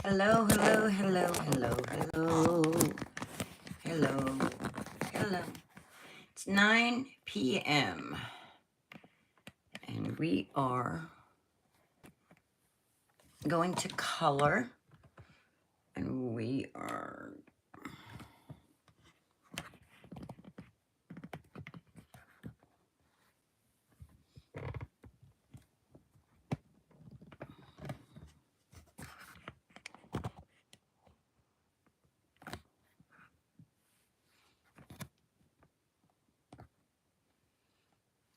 Hello, hello, hello, hello, hello, hello, hello. It's 9 p.m. and we are going to color, and we are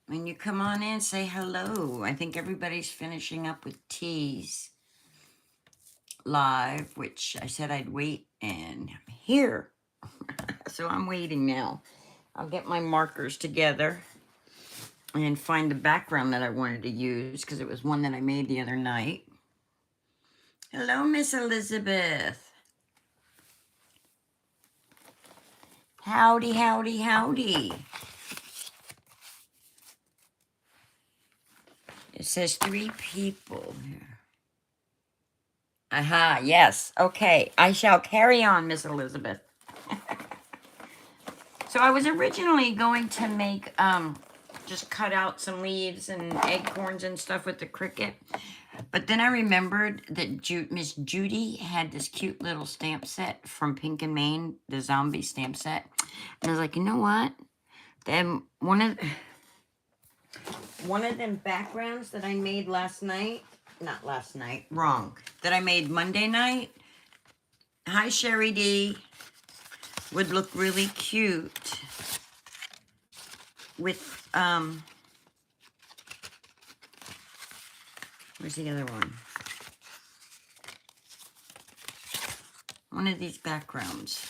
when you come on in, say hello. I think everybody's finishing up with teas live, which I said I'd wait, and I'm here. So I'm waiting now. I'll get my markers together and find the background that I wanted to use because it was one that I made the other night. Hello, Miss Elizabeth. Howdy, howdy, howdy. It says 3 people here. Aha, yes. Okay, I shall carry on, Miss Elizabeth. So I was originally going to make, just cut out some leaves and acorns and stuff with the Cricut. But then I remembered that Miss Judy had this cute little stamp set from Pink and Maine, the zombie stamp set. And I was like, you know what? Then one of them backgrounds that I made last night, not last night, wrong, that I made Monday night, hi Sherry D, would look really cute with, where's the other one? One of these backgrounds.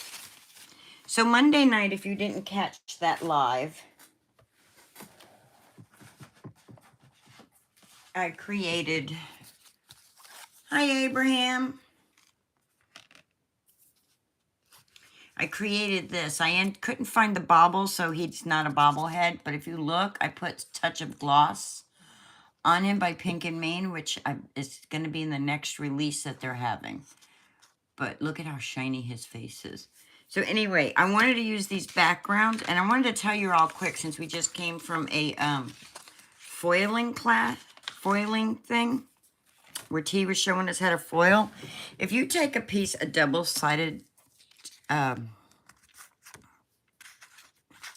So Monday night, if you didn't catch that live, I created, hi Abraham. I created this. I couldn't find the bauble, so he's not a bobblehead. But if you look, I put Touch of Gloss on him by Pink and Maine, which is going to be in the next release that they're having. But look at how shiny his face is. So anyway, I wanted to use these backgrounds, and I wanted to tell you all quick, since we just came from a foiling thing, where T was showing us how to foil. If you take a piece of double-sided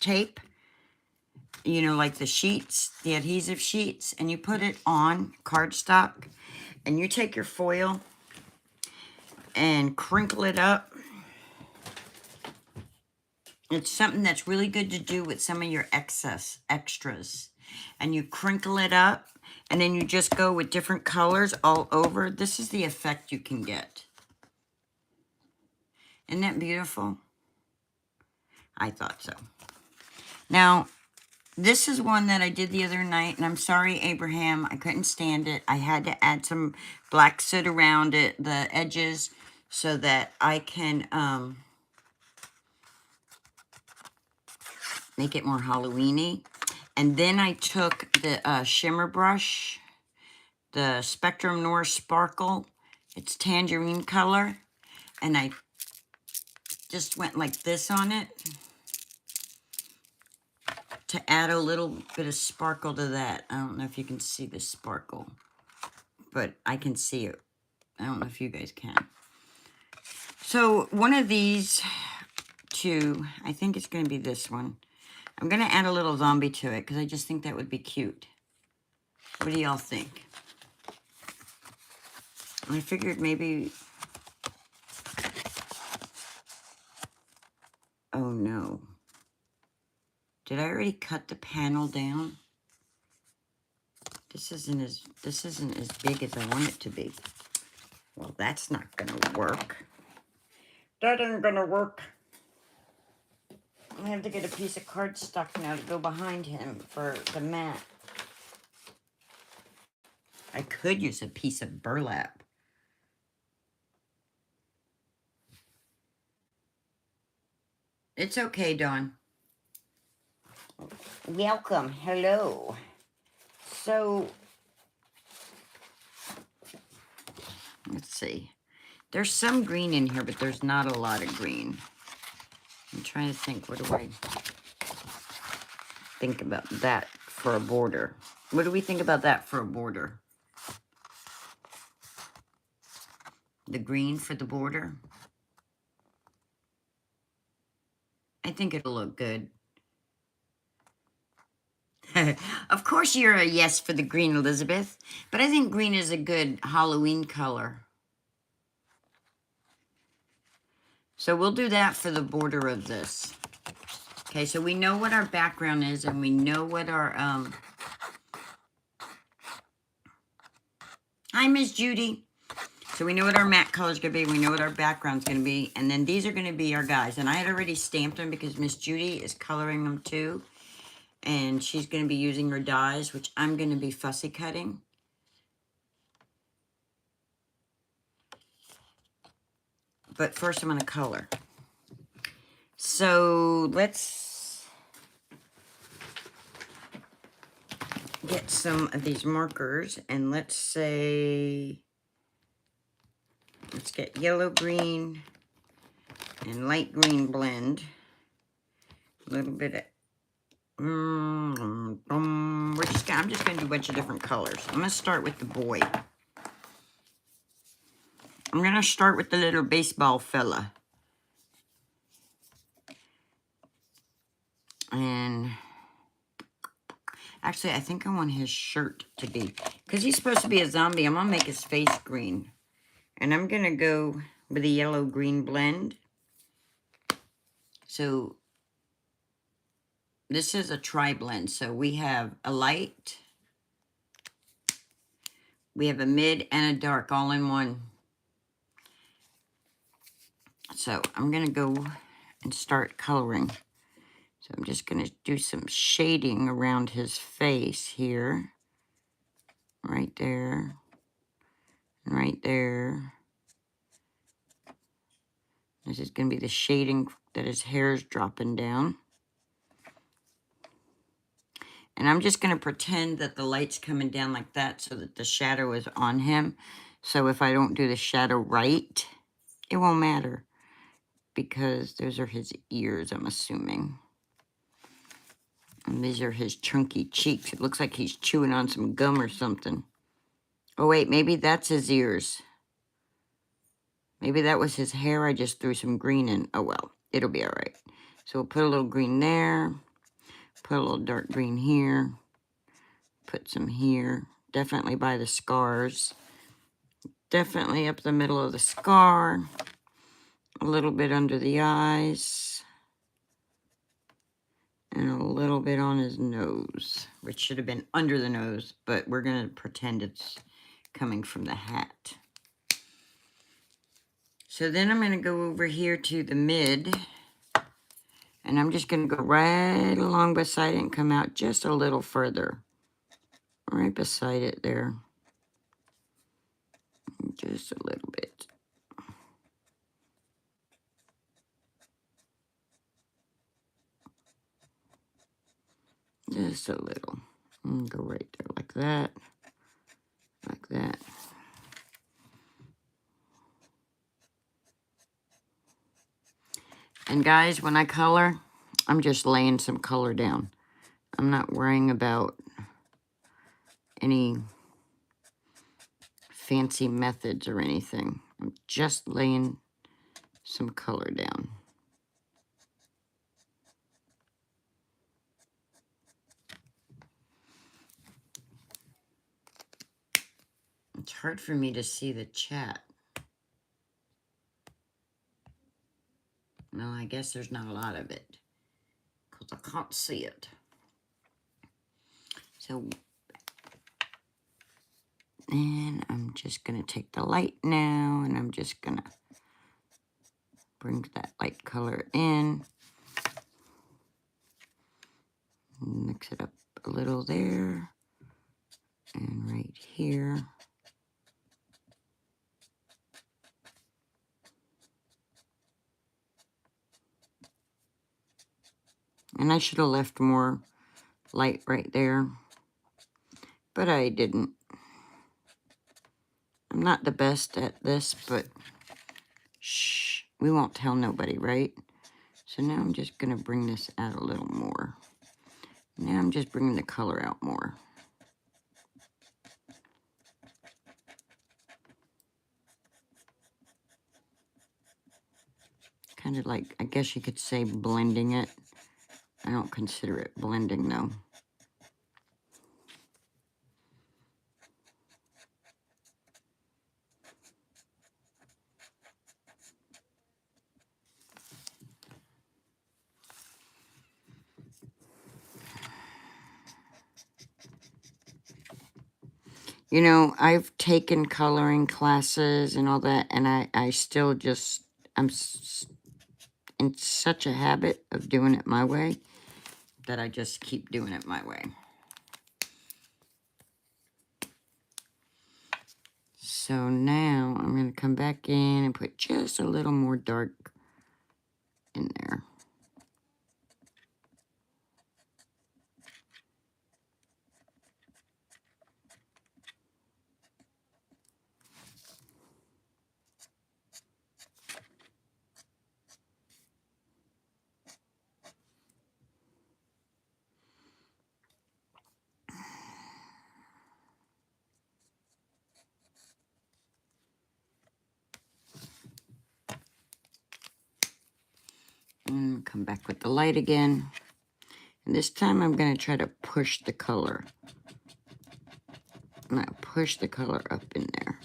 tape, you know, like the sheets, the adhesive sheets, and you put it on cardstock, and you take your foil and crinkle it up. It's something that's really good to do with some of your extras. And you crinkle it up, and then you just go with different colors all over. This is the effect you can get. Isn't that beautiful? I thought so. Now, this is one that I did the other night, and I'm sorry, Abraham, I couldn't stand it. I had to add some black soot around it, the edges, so that I can make it more Halloween-y. And then I took the shimmer brush, the Spectrum Noir Sparkle. It's tangerine color, and I just went like this on it to add a little bit of sparkle to that. I don't know if you can see the sparkle, but I can see it. I don't know if you guys can. So one of these two, I think it's going to be this one. I'm going to add a little zombie to it because I just think that would be cute. What do y'all think? I figured maybe... Oh no. Did I already cut the panel down? This isn't as big as I want it to be. Well, that's not gonna work. That ain't gonna work. I have to get a piece of cardstock now to go behind him for the mat. I could use a piece of burlap. It's okay, Dawn. Welcome. Hello. So, let's see. There's some green in here, but there's not a lot of green. I'm trying to think, what do I think about that for a border? What do we think about that for a border? The green for the border? I think it'll look good. Of course you're a yes for the green, Elizabeth. But I think green is a good Halloween color. So we'll do that for the border of this. Okay, so we know what our background is, and we know what our, Hi, Miss Judy. So we know what our matte color is going to be. We know what our background's going to be. And then these are going to be our guys. And I had already stamped them because Miss Judy is coloring them too. And she's going to be using her dyes, which I'm going to be fussy cutting. But first I'm going to color. So let's get some of these markers. And let's say, let's get yellow, green, and light green blend. A little bit of, I'm just going to do a bunch of different colors. I'm going to start with the boy. I'm going to start with the little baseball fella. And actually, I think I want his shirt to be, because he's supposed to be a zombie, I'm going to make his face green. And I'm going to go with a yellow-green blend. So this is a tri-blend. So we have a light, we have a mid, and a dark all in one. So I'm going to go and start coloring. So I'm just going to do some shading around his face here. Right there. Right there. This is going to be the shading that his hair is dropping down. And I'm just going to pretend that the light's coming down like that so that the shadow is on him. So if I don't do the shadow right, it won't matter. Because those are his ears, I'm assuming. And these are his chunky cheeks. It looks like he's chewing on some gum or something. Oh, wait, maybe that's his ears. Maybe that was his hair. I just threw some green in. Oh, well, it'll be all right. So we'll put a little green there. Put a little dark green here. Put some here. Definitely by the scars. Definitely up the middle of the scar. A little bit under the eyes. And a little bit on his nose. Which should have been under the nose. But we're going to pretend it's coming from the hat. So then I'm going to go over here to the mid. And I'm just going to go right along beside it and come out just a little further. Right beside it there. Just a little bit. Just a little. And go right there like that. Like that. And guys, when I color, I'm just laying some color down. I'm not worrying about any fancy methods or anything. I'm just laying some color down. It's hard for me to see the chat. No, I guess there's not a lot of it. Because I can't see it. So, and I'm just going to take the light now. And I'm just going to bring that light color in. Mix it up a little there. And right here. And I should have left more light right there. But I didn't. I'm not the best at this, but Shh, we won't tell nobody, right? So now I'm just going to bring this out a little more. Now I'm just bringing the color out more. Kind of like, I guess you could say blending it. I don't consider it blending though. You know, I've taken coloring classes and all that, and I still just, I'm in such a habit of doing it my way that I just keep doing it my way. So now I'm going to come back in and put just a little more dark in there. And come back with the light again. And this time I'm going to try to push the color. I'm going to push the color up in there.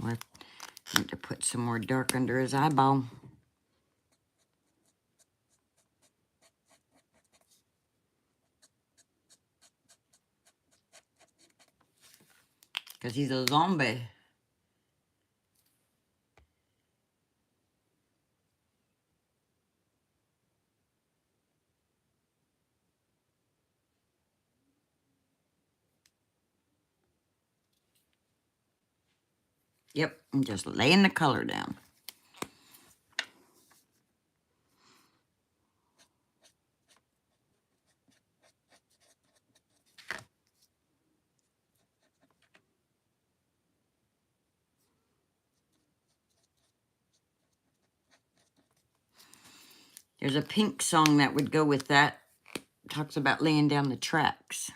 Oh, I need to put some more dark under his eyeball. Because he's a zombie. Yep, I'm just laying the color down. There's a Pink song that would go with that. It talks about laying down the tracks.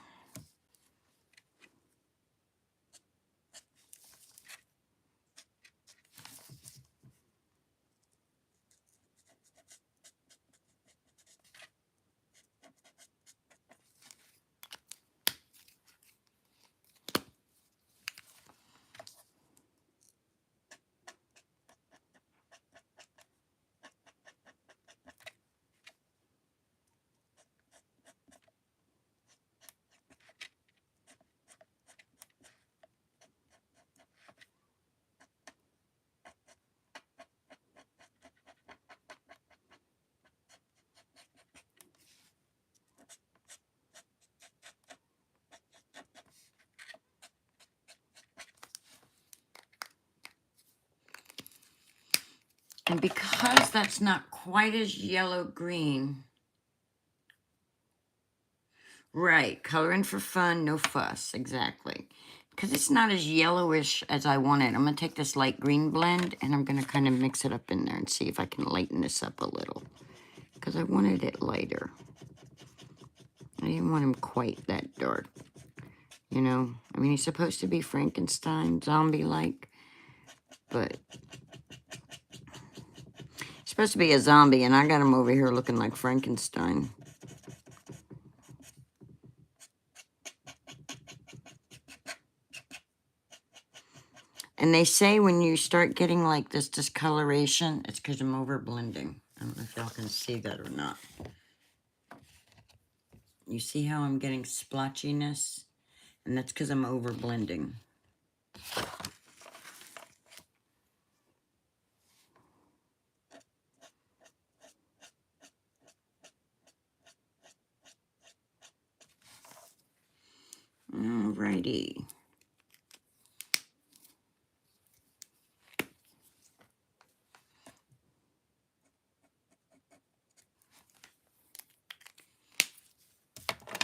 And because that's not quite as yellow-green, right, coloring for fun, no fuss, exactly. Because it's not as yellowish as I want it. I'm going to take this light green blend, and I'm going to kind of mix it up in there and see if I can lighten this up a little. Because I wanted it lighter. I didn't want him quite that dark, you know? I mean, he's supposed to be Frankenstein, zombie-like, but he's supposed to be a zombie, and I got him over here looking like Frankenstein. And they say when you start getting like this discoloration, it's because I'm over blending. I don't know if y'all can see that or not. You see how I'm getting splotchiness? And that's because I'm over blending. Alrighty.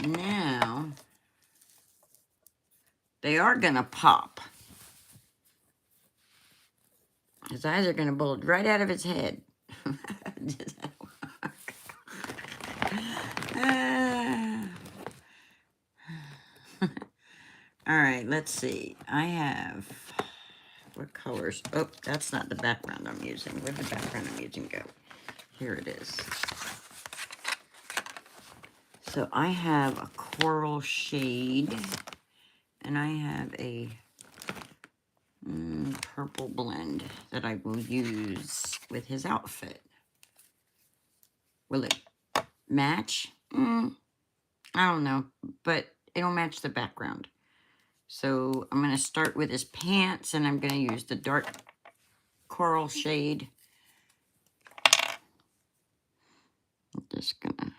Now, they are going to pop. His eyes are going to bulge right out of his head. All right, let's see. I have, what colors? Oh, that's not the background I'm using. Where'd the background I'm using go? Here it is. So I have a coral shade, and I have a purple blend that I will use with his outfit. Will it match? I don't know, but it'll match the background. So I'm going to start with his pants, and I'm going to use the dark coral shade. I'm just going to...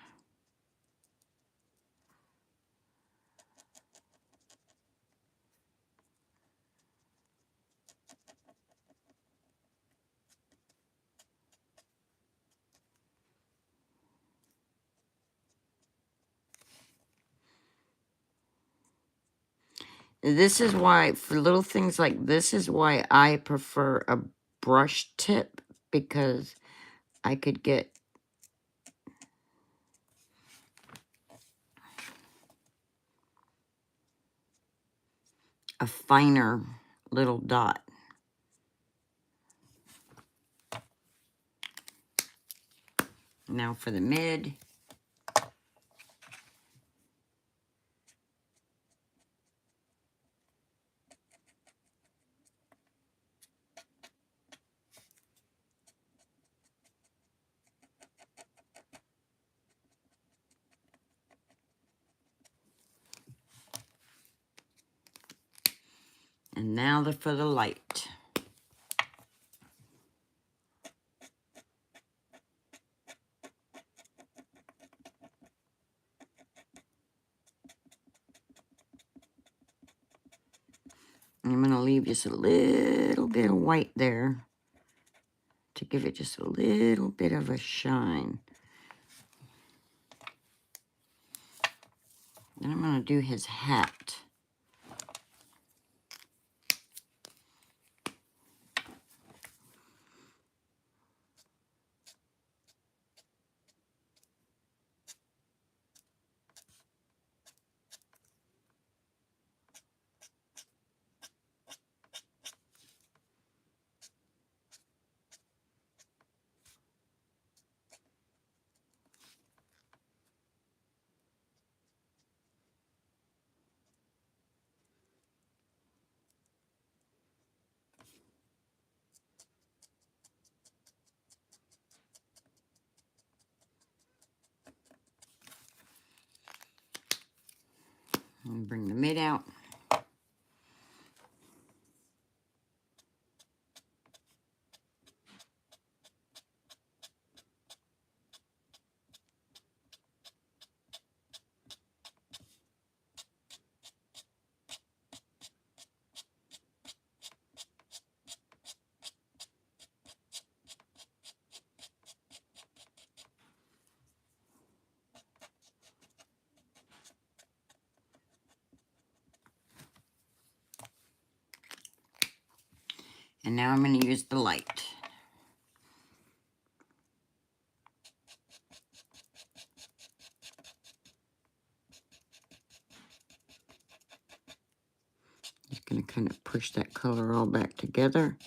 This is why, for little things like this, is why I prefer a brush tip, because I could get a finer little dot. Now for the mid. And now for the light. And I'm going to leave just a little bit of white there to give it just a little bit of a shine. Then I'm going to do his hat. And bring the mid out. And now I'm going to use the light. Just going to kind of push that color all back together.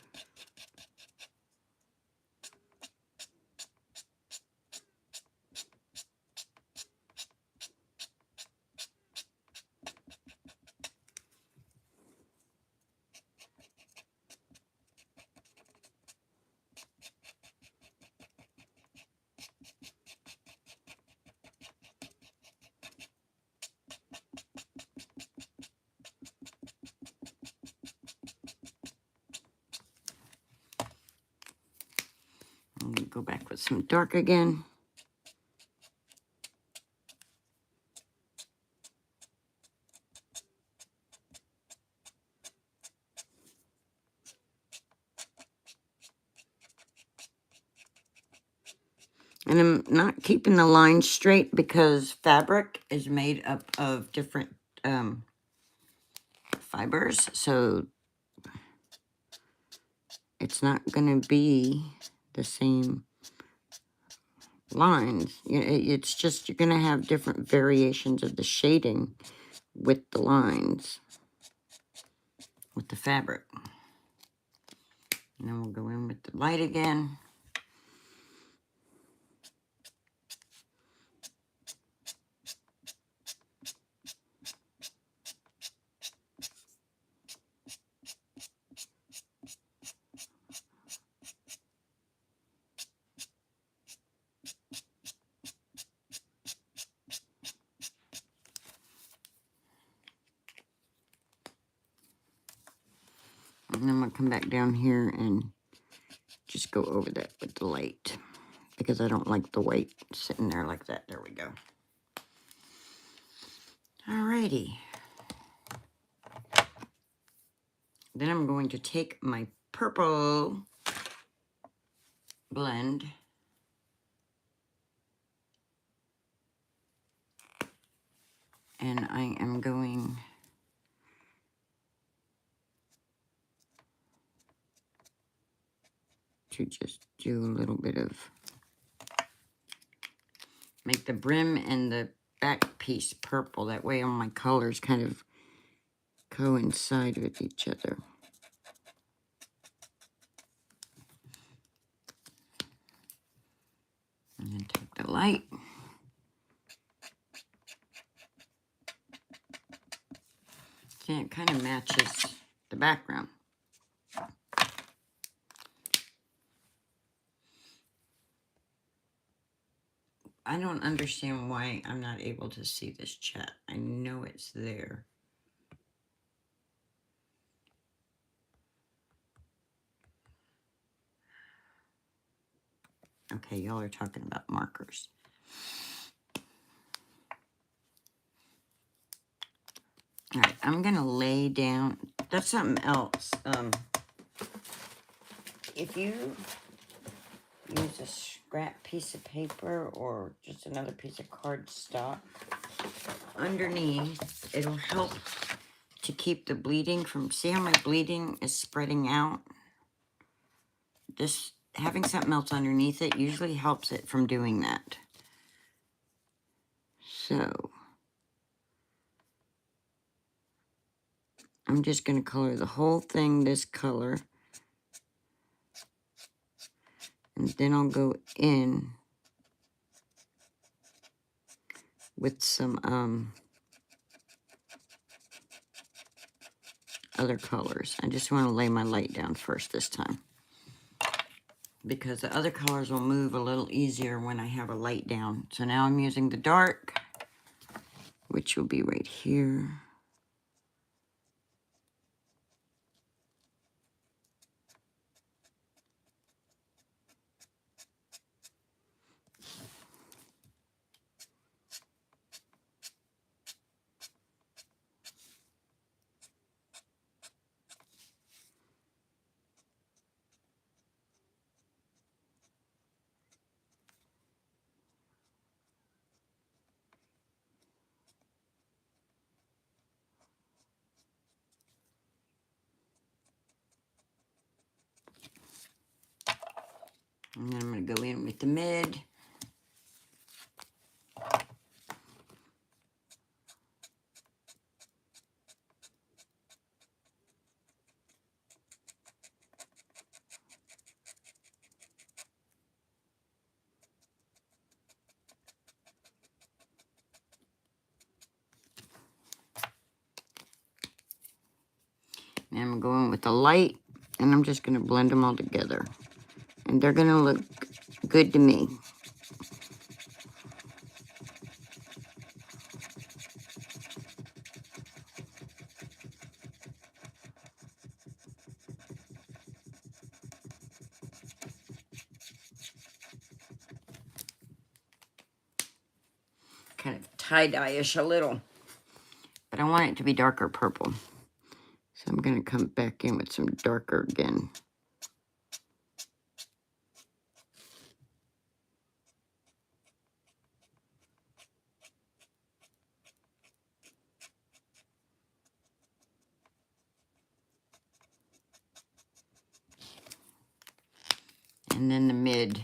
I'm going to go back with some dark again. And I'm not keeping the lines straight because fabric is made up of different fibers. So it's not going to be the same lines. It's just you're going to have different variations of the shading with the lines, with the fabric. And then we'll go in with the light again. And then I'm going to come back down here and just go over that with the light, because I don't like the white sitting there like that. There we go. Alrighty. Then I'm going to take my purple blend and I am going to just do a little bit of, make the brim and the back piece purple. That way all my colors kind of coincide with each other. And then take the light. See, it kind of matches the background. I don't understand why I'm not able to see this chat. I know it's there. Okay, y'all are talking about markers. All right, I'm going to lay down. That's something else. If you use a scrap piece of paper or just another piece of cardstock, underneath, it'll help to keep the bleeding from, see how my bleeding is spreading out? Just having something else underneath it usually helps it from doing that. So, I'm just going to color the whole thing this color. And then I'll go in with some other colors. I just want to lay my light down first this time, because the other colors will move a little easier when I have a light down. So now I'm using the dark, which will be right here. And then I'm going to go in with the mid. And I'm going with the light, and I'm just going to blend them all together. And they're going to look good to me. Kind of tie-dye-ish a little. But I want it to be darker purple. So I'm going to come back in with some darker again. And then the mid.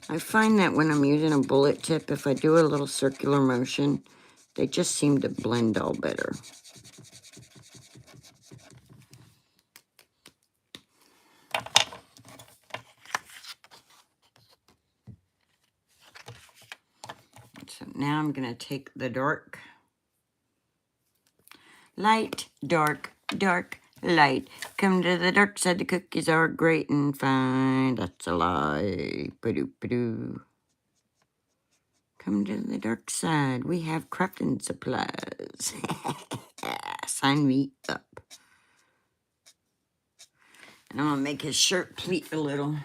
I find that when I'm using a bullet tip, if I do a little circular motion, they just seem to blend all better. So now I'm going to take the dark, light, dark, dark, light. Come to the dark side, the cookies are great and fine. That's a lie. Ba-doo. Come to the dark side. We have crafting supplies. Sign me up. And I'm going to make his shirt pleat a little.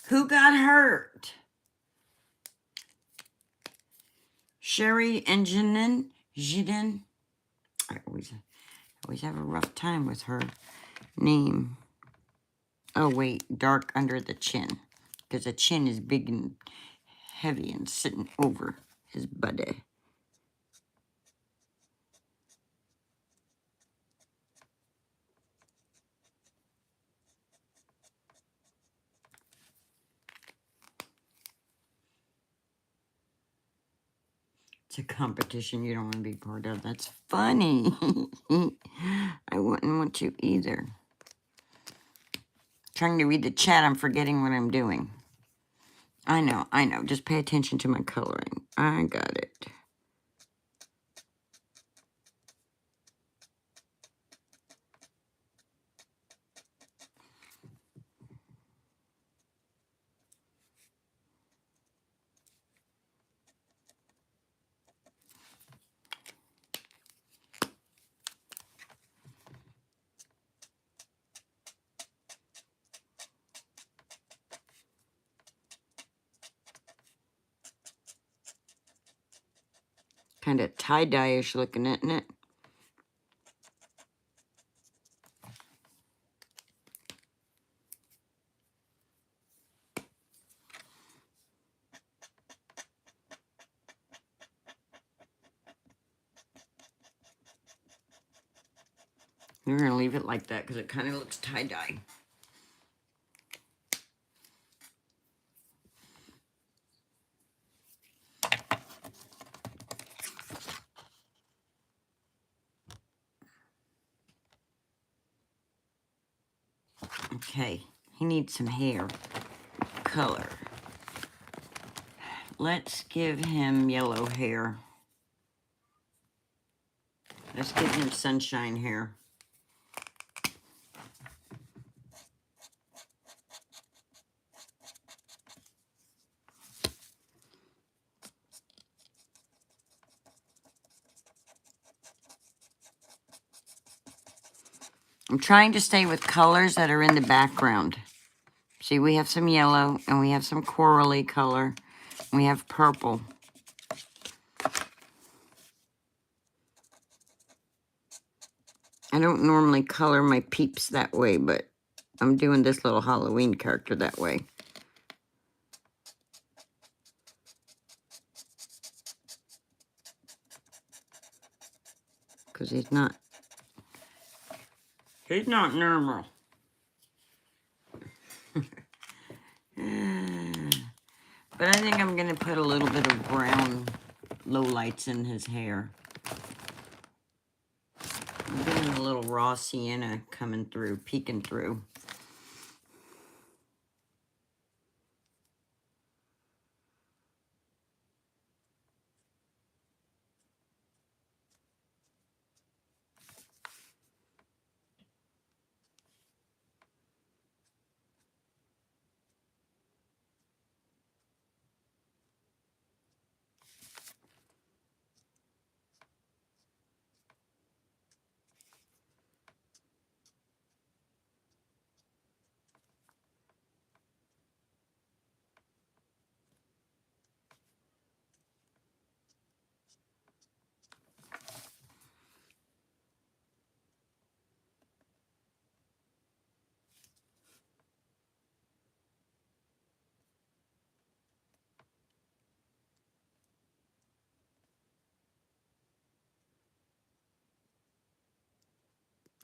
Who got hurt? Sherry Enginen? Jiden? I always have a rough time with her name. Oh, wait. Dark under the chin. Because the chin is big and heavy and sitting over his body. It's a competition you don't want to be part of. That's funny. I wouldn't want to either. Trying to read the chat, I'm forgetting what I'm doing. I know. Just pay attention to my coloring. I got it. Kind of tie-dye-ish looking, isn't it? We're going to leave it like that because it kind of looks tie-dye. Okay, he needs some hair color. Let's give him yellow hair. Let's give him sunshine hair. I'm trying to stay with colors that are in the background. See, we have some yellow, and we have some corally color, and we have purple. I don't normally color my peeps that way, but I'm doing this little Halloween character that way. Because he's not normal. But I think I'm going to put a little bit of brown lowlights in his hair. I'm getting a little raw sienna coming through, peeking through.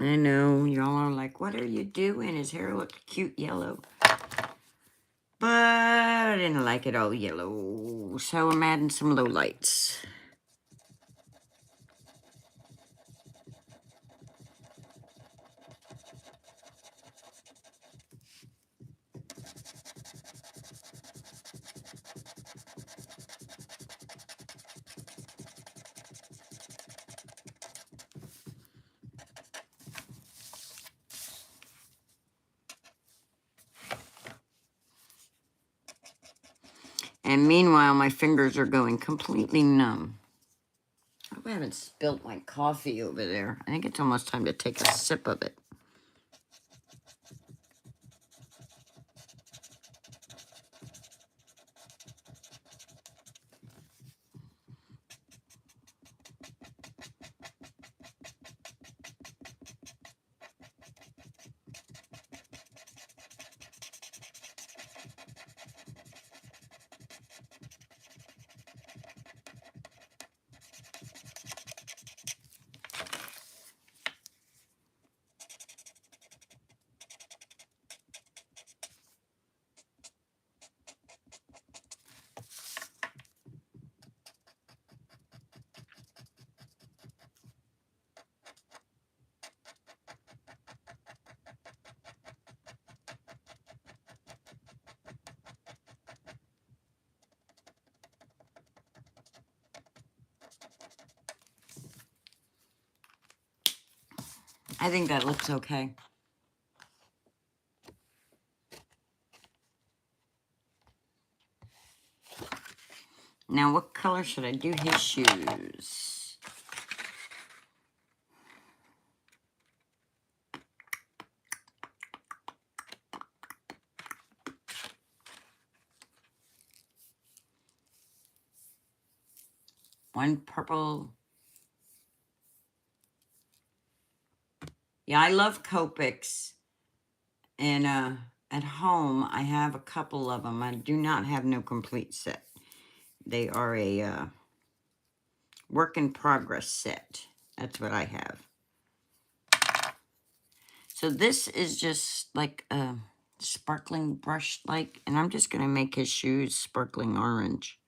I know, y'all are like, what are you doing? His hair looked cute yellow. But I didn't like it all yellow. So I'm adding some low lights. And meanwhile, my fingers are going completely numb. I hope I haven't spilled my coffee over there. I think it's almost time to take a sip of it. I think that looks okay. Now, what color should I do his shoes? One purple. Yeah, I love Copics. And at home, I have a couple of them. I do not have no complete set. They are a work in progress set. That's what I have. So this is just like a sparkling brush like, and I'm just going to make his shoes sparkling orange.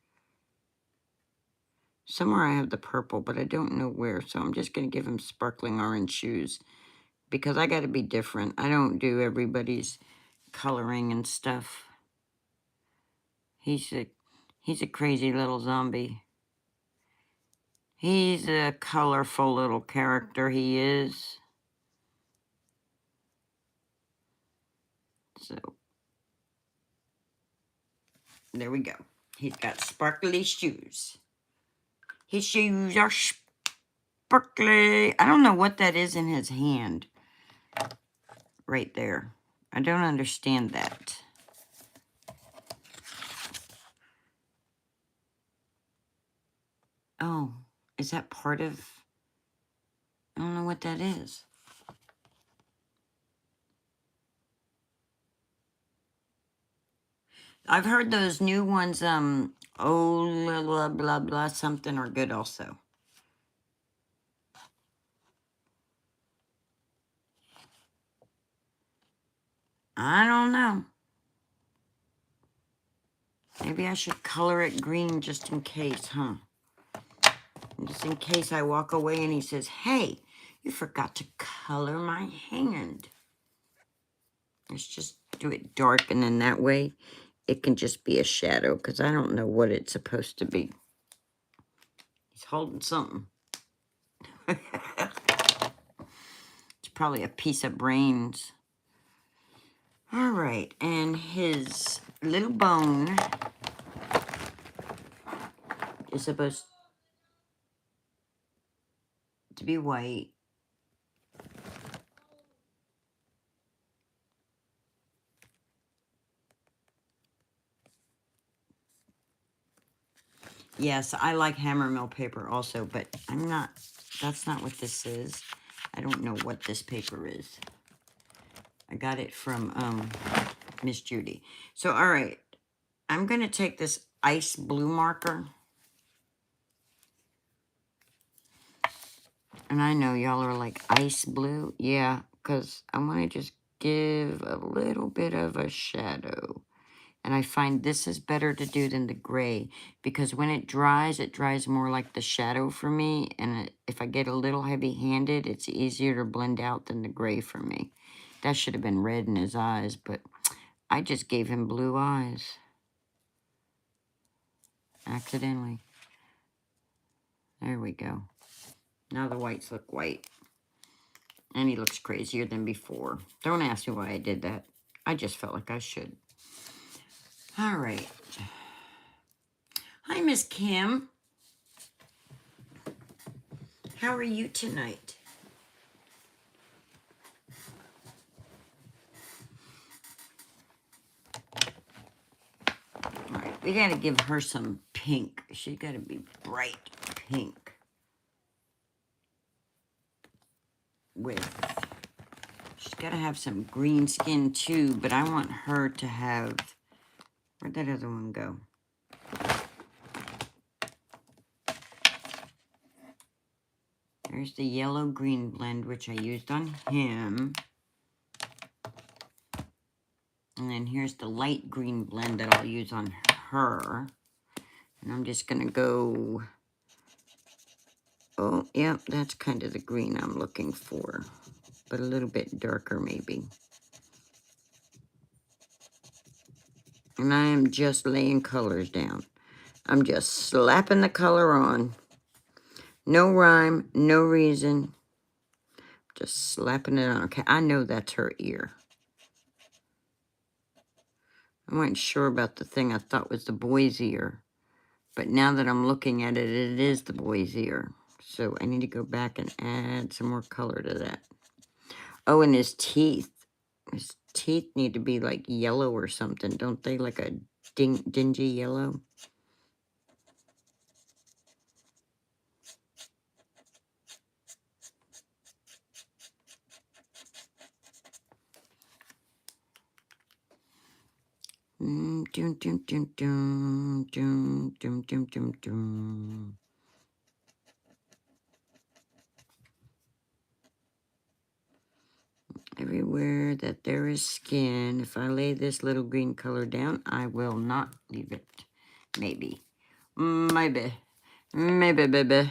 Somewhere I have the purple, but I don't know where, so I'm just going to give him sparkling orange shoes because I got to be different. I don't do everybody's coloring and stuff. He's a crazy little zombie. He's a colorful little character, he is. So, there we go. He's got sparkly shoes. His shoes are sparkly. I don't know what that is in his hand. Right there. I don't understand that. Oh, is that part of... I don't know what that is. I've heard those new ones, oh, blah, blah, blah, blah, something are good also. I don't know. Maybe I should color it green just in case, huh? Just in case I walk away and he says, hey, you forgot to color my hand. Let's just do it dark, and then that way it can just be a shadow, because I don't know what it's supposed to be. He's holding something. It's probably a piece of brains. All right, and his little bone is supposed to be white. Yes, I like hammer mill paper also, but that's not what this is. I don't know what this paper is. I got it from Miss Judy. So, all right, I'm going to take this ice blue marker. And I know y'all are like ice blue. Yeah, because I want to just give a little bit of a shadow. And I find this is better to do than the gray because when it dries more like the shadow for me. And if I get a little heavy-handed, it's easier to blend out than the gray for me. That should have been red in his eyes, but I just gave him blue eyes. Accidentally. There we go. Now the whites look white. And he looks crazier than before. Don't ask me why I did that. I just felt like I should. All right. Hi, Miss Kim. How are you tonight? All right, we got to give her some pink. She's got to be bright pink. She's got to have some green skin too, but I want her to have, where'd that other one go? There's the yellow-green blend, which I used on him. And then here's the light green blend that I'll use on her. And I'm just going to go, oh, yeah, that's kind of the green I'm looking for. But a little bit darker maybe. And I am just laying colors down. I'm just slapping the color on. No rhyme, no reason. Just slapping it on. Okay, I know that's her ear. I wasn't sure about the thing I thought was the boy's ear. But now that I'm looking at it, it is the boy's ear. So I need to go back and add some more color to that. Oh, and his teeth. His teeth need to be like yellow or something, don't they? Like a dingy yellow. Dum, dum, dum, dum, dum, dum, dum, dum, dum. Everywhere that there is skin, if I lay this little green color down, I will not leave it. Maybe. Maybe. Maybe, baby.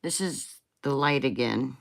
This is the light again.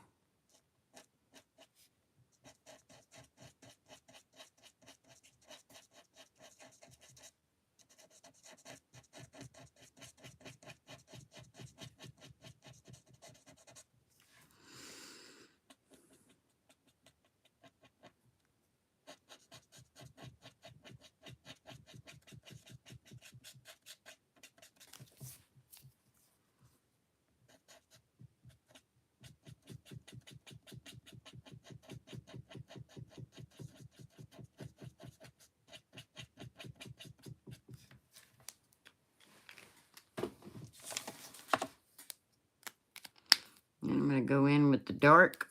And I'm going to go in with the dark.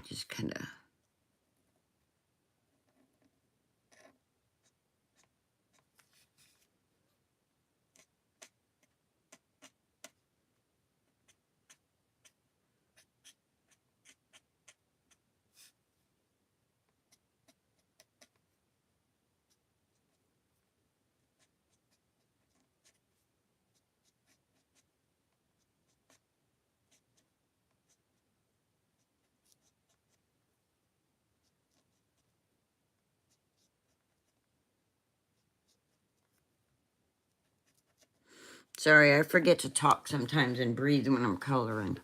Just kind of. Sorry, I forget to talk sometimes and breathe when I'm coloring.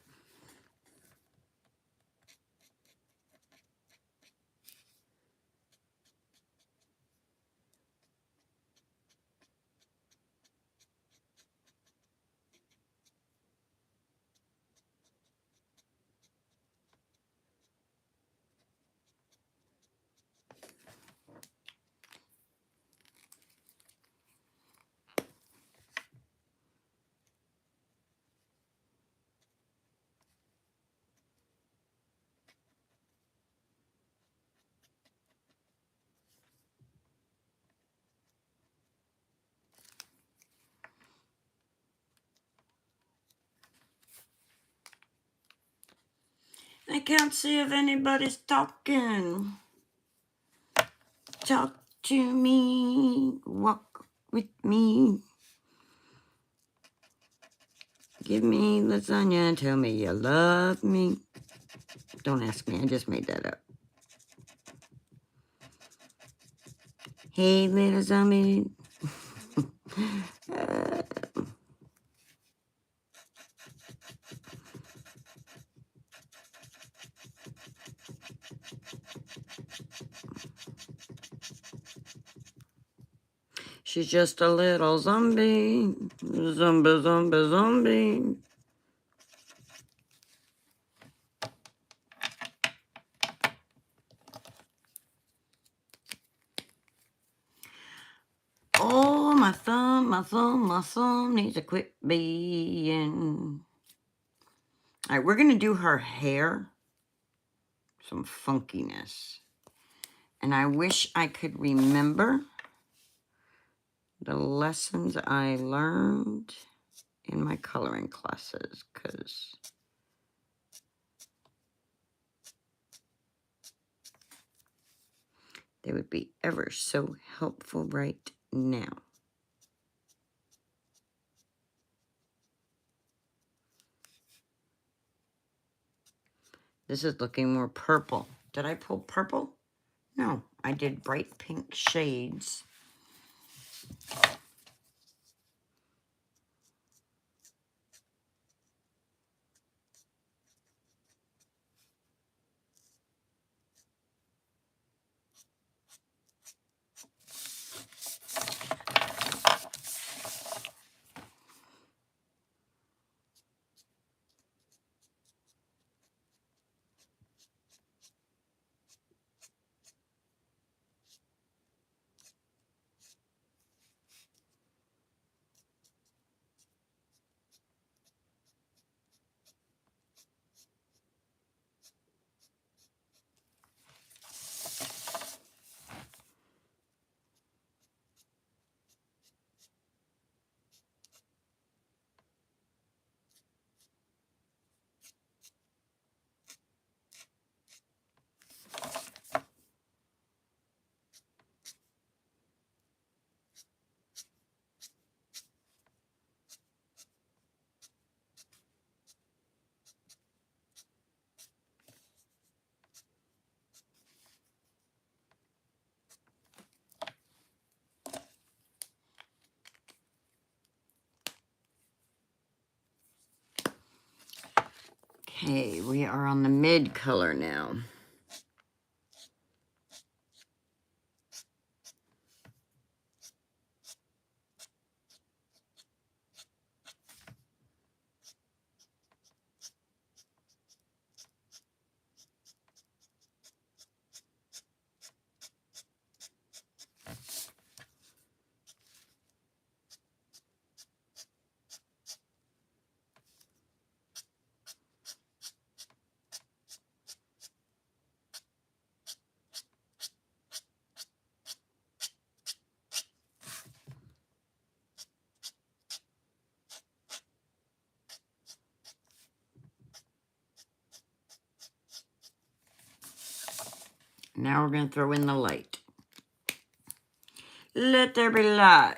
I can't see if anybody's talking. Talk to me, walk with me. Give me lasagna and tell me you love me. Don't ask me, I just made that up. Hey, little zombie. She's just a little zombie. Zombie, zombie, zombie. Oh, my thumb needs to quit being. All right, we're going to do her hair. Some funkiness. And I wish I could remember the lessons I learned in my coloring classes, because they would be ever so helpful right now. This is looking more purple. Did I pull purple? No, I did bright pink shades. Okay, we are on the mid color now. Now we're going to throw in the light. Let there be light.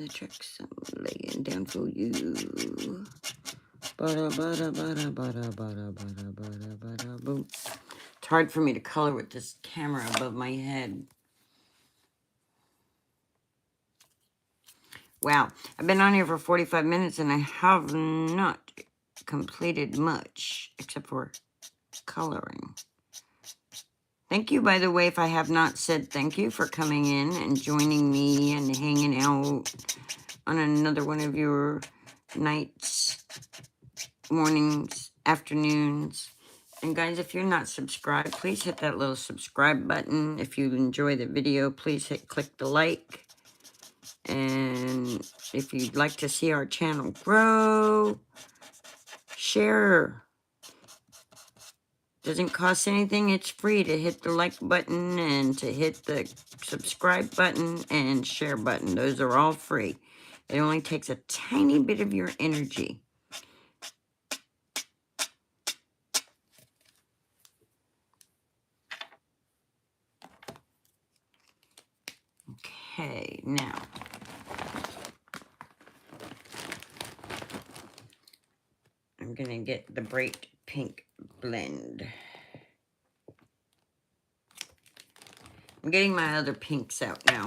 the tricks I'm laying down for you. Bada, bada, bada, bada, bada, bada, bada, bada, boom. It's hard for me to color with this camera above my head. Wow, I've been on here for 45 minutes and I have not completed much except for coloring. Thank you, by the way, if I have not said thank you for coming in and joining me and hanging out on another one of your nights, mornings, afternoons. And guys, if you're not subscribed, please hit that little subscribe button. If you enjoy the video, please click the like. And if you'd like to see our channel grow, share. Doesn't cost anything. It's free to hit the like button and to hit the subscribe button and share button. Those are all free. It only takes a tiny bit of your energy. Okay, now. I'm going to get the bright pink blend. I'm getting my other pinks out now.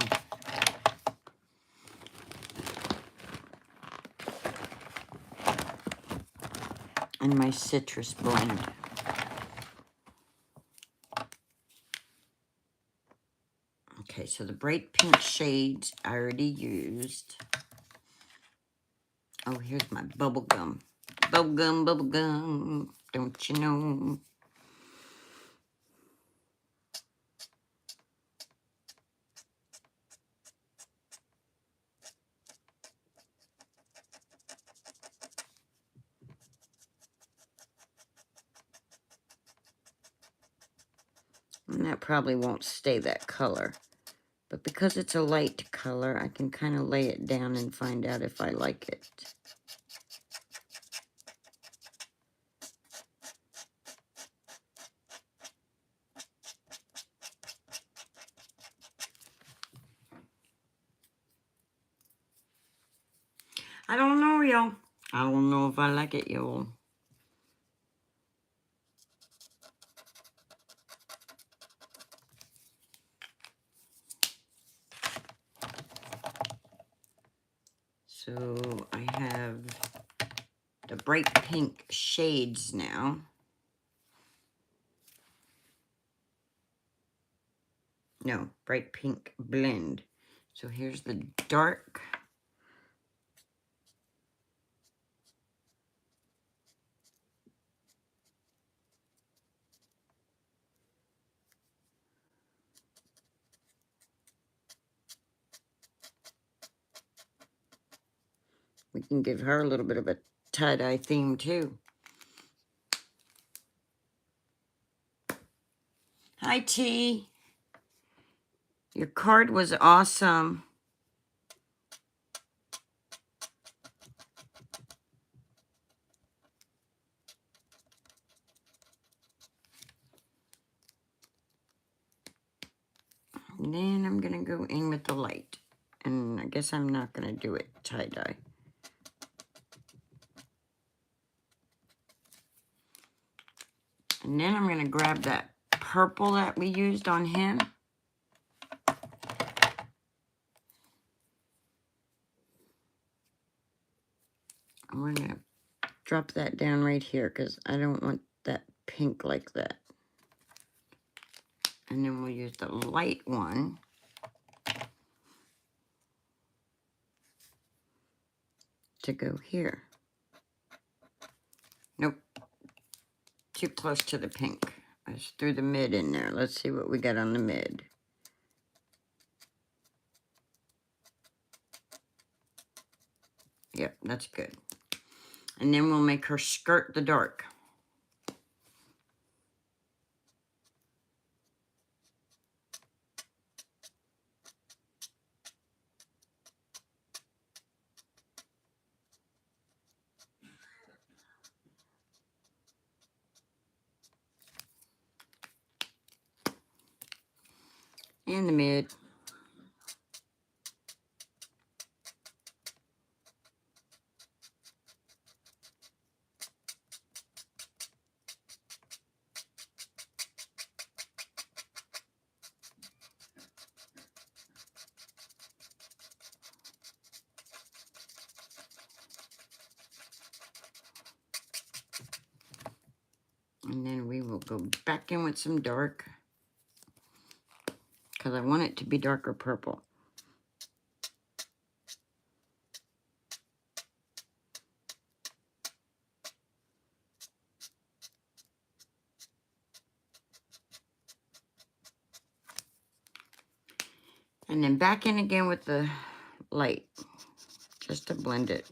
And my citrus blend. Okay, so the bright pink shades I already used. Oh, here's my bubble gum. Bubble gum, bubble gum. Don't you know? And that probably won't stay that color. But because it's a light color, I can kind of lay it down and find out if I like it. I don't know, y'all. I don't know if I like it, y'all. So I have the bright pink shades now. No, bright pink blend. So here's the dark. We can give her a little bit of a tie-dye theme too. Hi, T. Your card was awesome. And then I'm going to go in with the light. And I guess I'm not going to do it tie-dye. And then I'm going to grab that purple that we used on him. I'm going to drop that down right here because I don't want that pink like that. And then we'll use the light one to go here. Nope. Too close to the pink. I just threw the mid in there. Let's see what we got on the mid. Yep, that's good. And then we'll make her skirt the dark. And the mid. And then we will go back in with some dark, because I want it to be darker purple. And then back in again with the light, just to blend it.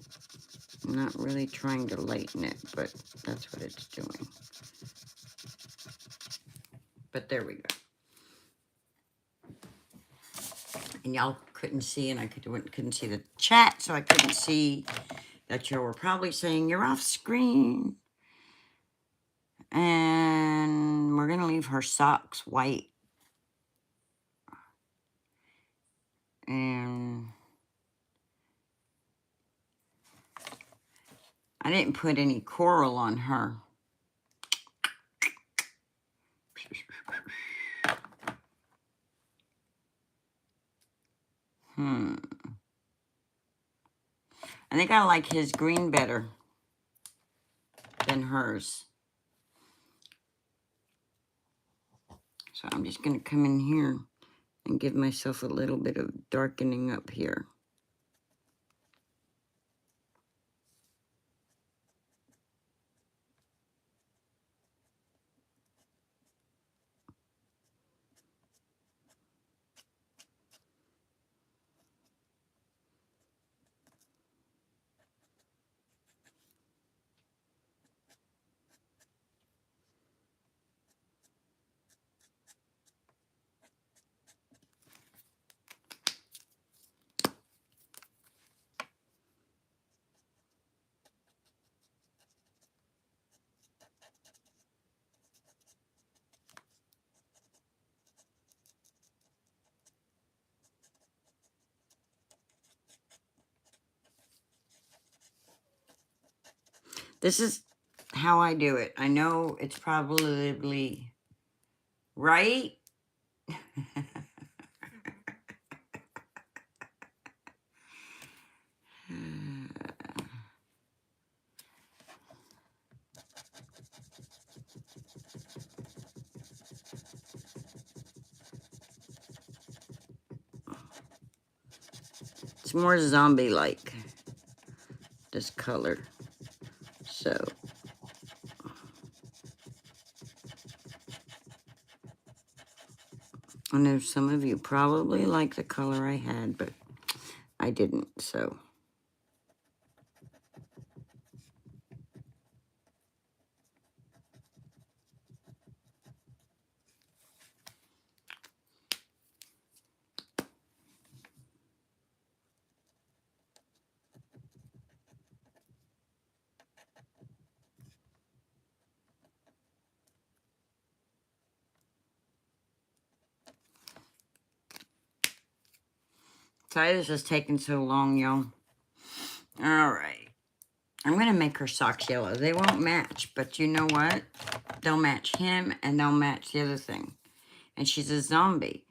I'm not really trying to lighten it, but that's what it's doing. But there we go. And y'all couldn't see, and I couldn't see the chat, so I couldn't see that you were probably saying you're off screen. And we're gonna leave her socks white. And I didn't put any coral on her. I think I like his green better than hers. So I'm just going to come in here and give myself a little bit of darkening up here. This is how I do it. I know it's probably right. It's more zombie-like, this color. So I know some of you probably like the color I had, but I didn't, so. Sorry this is taking so long, y'all. All right. I'm going to make her socks yellow. They won't match, but you know what? They'll match him, and they'll match the other thing. And she's a zombie.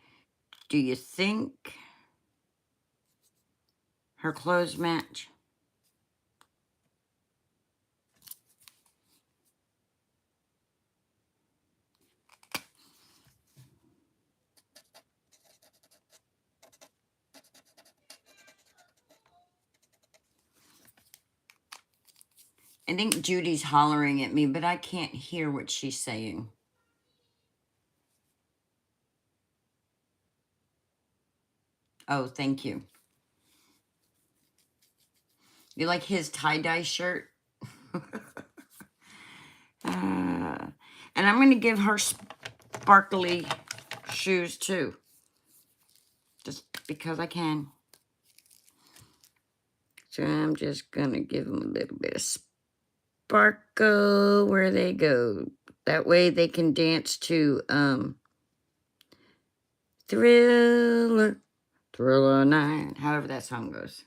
Do you think her clothes match? I think Judy's hollering at me, but I can't hear what she's saying. Oh, thank you. You like his tie-dye shirt? And I'm going to give her sparkly shoes, too. Just because I can. So I'm just going to give them a little bit of sparkle where they go. That way they can dance to Thriller, Thriller Night, however that song goes.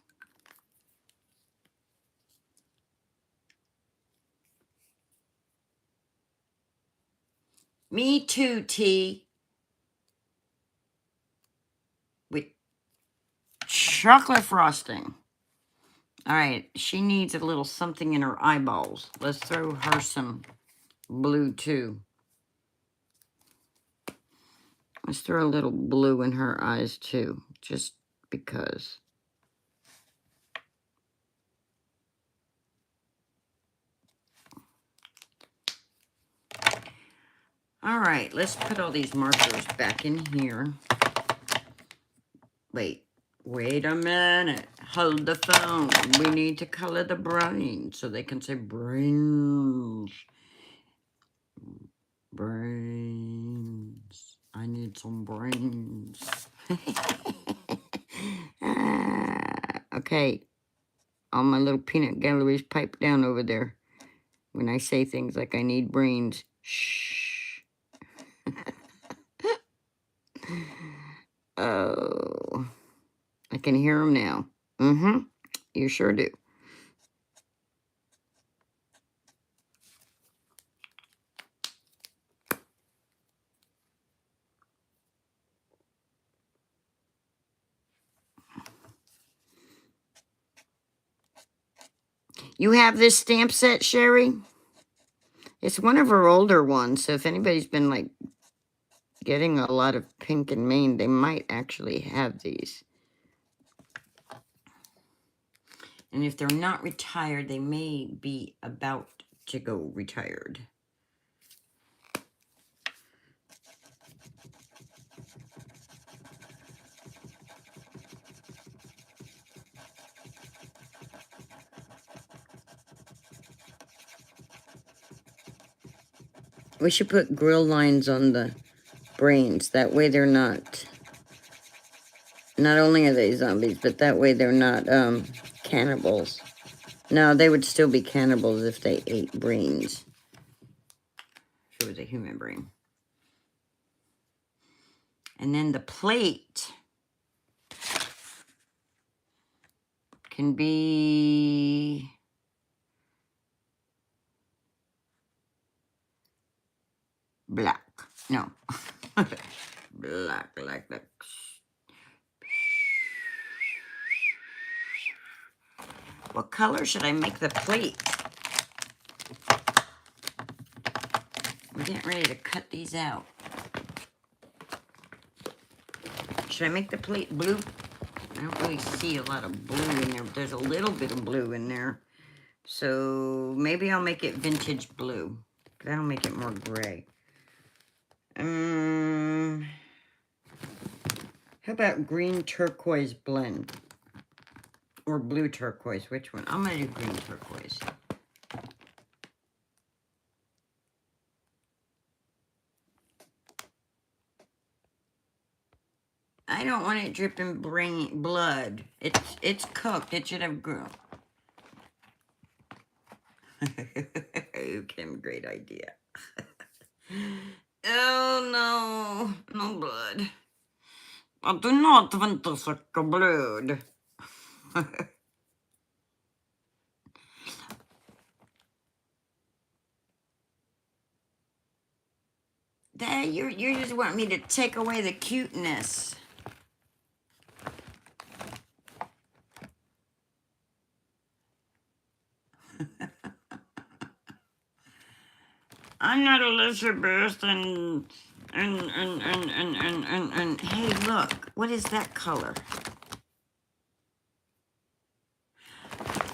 Me too, T. With chocolate frosting. All right, she needs a little something in her eyeballs. Let's throw her some blue too. Let's throw a little blue in her eyes too, just because. All right, let's put all these markers back in here. Wait a minute. Hold the phone. We need to color the brain so they can say brains. Brains. I need some brains. Okay. All my little peanut galleries pipe down over there when I say things like I need brains. Shh. Oh. I can hear them now. Mm-hmm. You sure do. You have this stamp set, Sherry? It's one of her older ones, so if anybody's been, like, getting a lot of Pink and Maine, they might actually have these. And if they're not retired, they may be about to go retired. We should put grill lines on the brains. That way they're not only are they zombies, but that way they're not cannibals. No, they would still be cannibals if they ate brains. If it was a human brain. And then the plate can be black. No. Black like that. What color should I make the plate? I'm getting ready to cut these out. Should I make the plate blue? I don't really see a lot of blue in there. There's a little bit of blue in there. So maybe I'll make it vintage blue. That'll make it more gray. How about green turquoise blend? Or blue turquoise, which one? I'm gonna do green turquoise. I don't want it dripping blood. It's cooked. It should have grown. Kim, great idea. Oh no, no blood. I do not want to suck blood. Dad, you just want me to take away the cuteness. I'm not Elizabeth and hey, look, what is that color?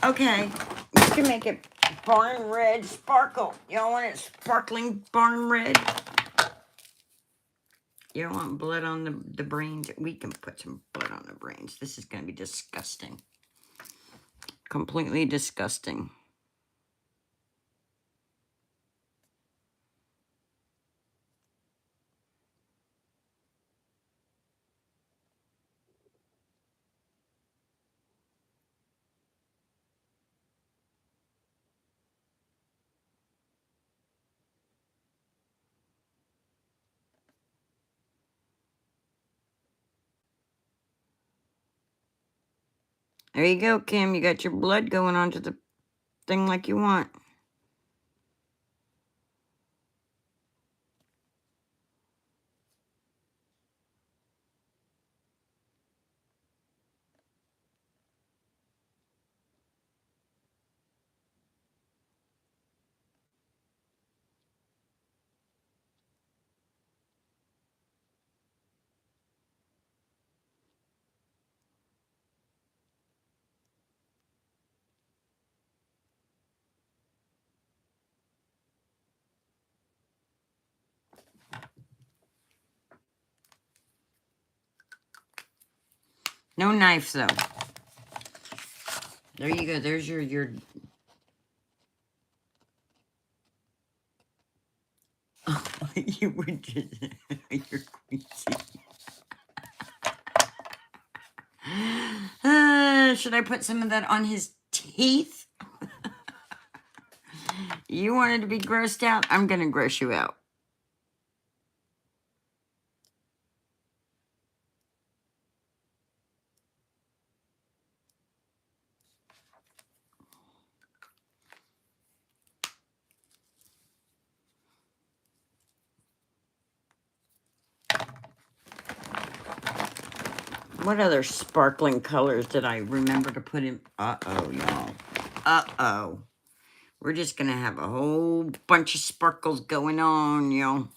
Okay, you can make it barn red sparkle. Y'all want it sparkling barn red? You don't want blood on the brains? We can put some blood on the brains. This is going to be disgusting. Completely disgusting. There you go, Kim. You got your blood going onto the thing like you want. No knife though. There you go. There's your you were just you're queasy. Should I put some of that on his teeth? You wanted to be grossed out? I'm gonna gross you out. What other sparkling colors did I remember to put in? Uh-oh, y'all. Uh-oh. We're just gonna have a whole bunch of sparkles going on, y'all.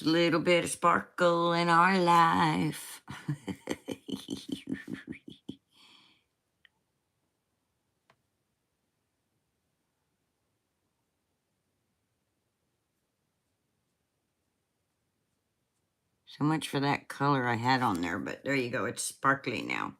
A little bit of sparkle in our life. So much for that color I had on there, but there you go. It's sparkly now.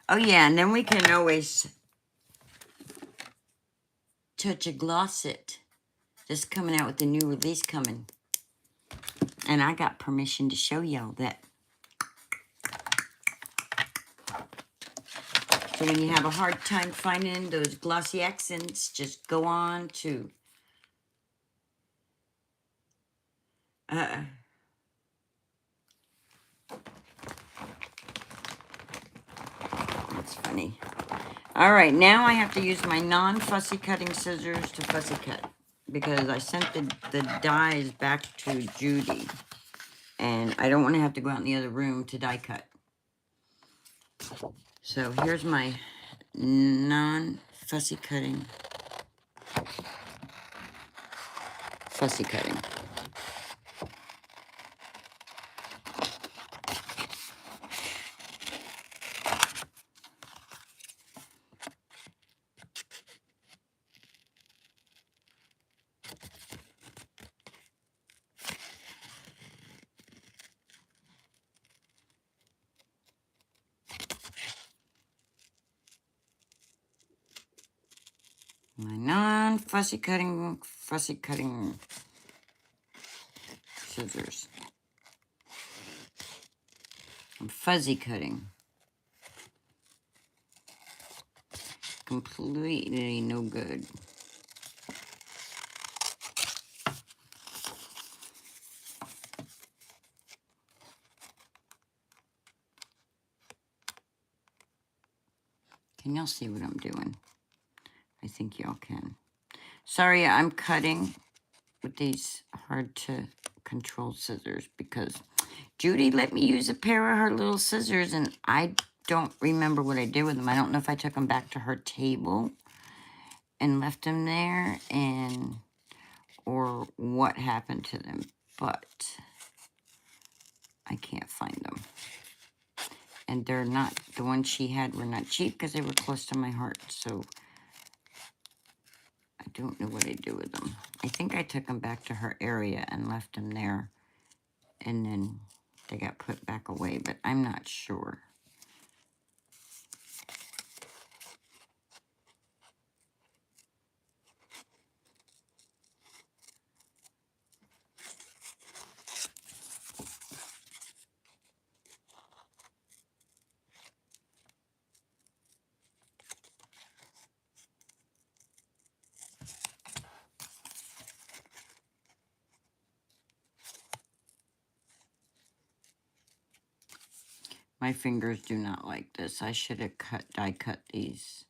Oh yeah, and then we can always touch a gloss it. Just coming out with the new release coming. And I got permission to show y'all that. So when you have a hard time finding those glossy accents, just go on to that's funny. All right, now I have to use my non-fussy cutting scissors to fussy cut because I sent the dies back to Judy, and I don't want to have to go out in the other room to die cut. So here's my non-fussy cutting, fussy cutting. My non-fussy cutting, fussy cutting scissors. I'm fuzzy cutting. Completely no good. Can y'all see what I'm doing? I think y'all can. Sorry, I'm cutting with these hard to control scissors because Judy let me use a pair of her little scissors and I don't remember what I did with them. I don't know if I took them back to her table and left them there or what happened to them, but I can't find them. And they're not, the ones she had were not cheap because they were close to my heart, so I don't know what I do with them. I think I took them back to her area and left them there, and then they got put back away, but I'm not sure. My fingers do not like this. I should have die cut these.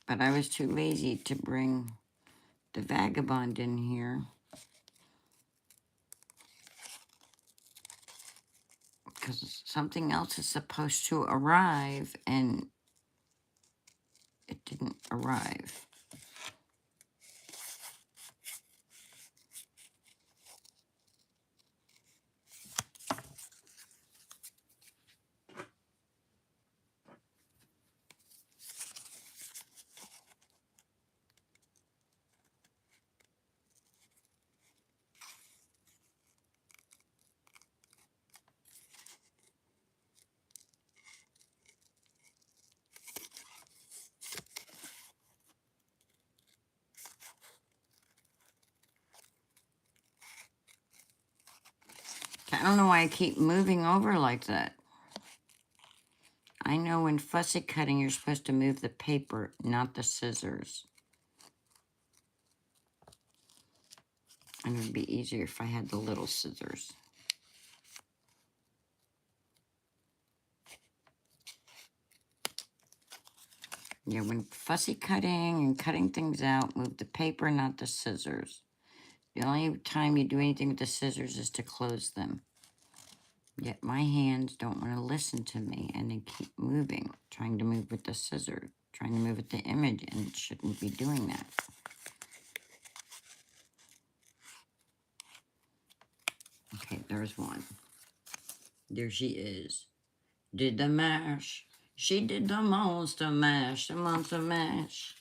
But I was too lazy to bring the Vagabond in here. Because something else is supposed to arrive and it didn't arrive. I don't know why I keep moving over like that. I know when fussy cutting, you're supposed to move the paper, not the scissors. And it would be easier if I had the little scissors. Yeah, when fussy cutting and cutting things out, move the paper, not the scissors. The only time you do anything with the scissors is to close them. Yet my hands don't want to listen to me and they keep moving, trying to move with the scissors, trying to move with the image, and it shouldn't be doing that. Okay, there's one. There she is. Did the mash. She did the monster mash, the monster mash.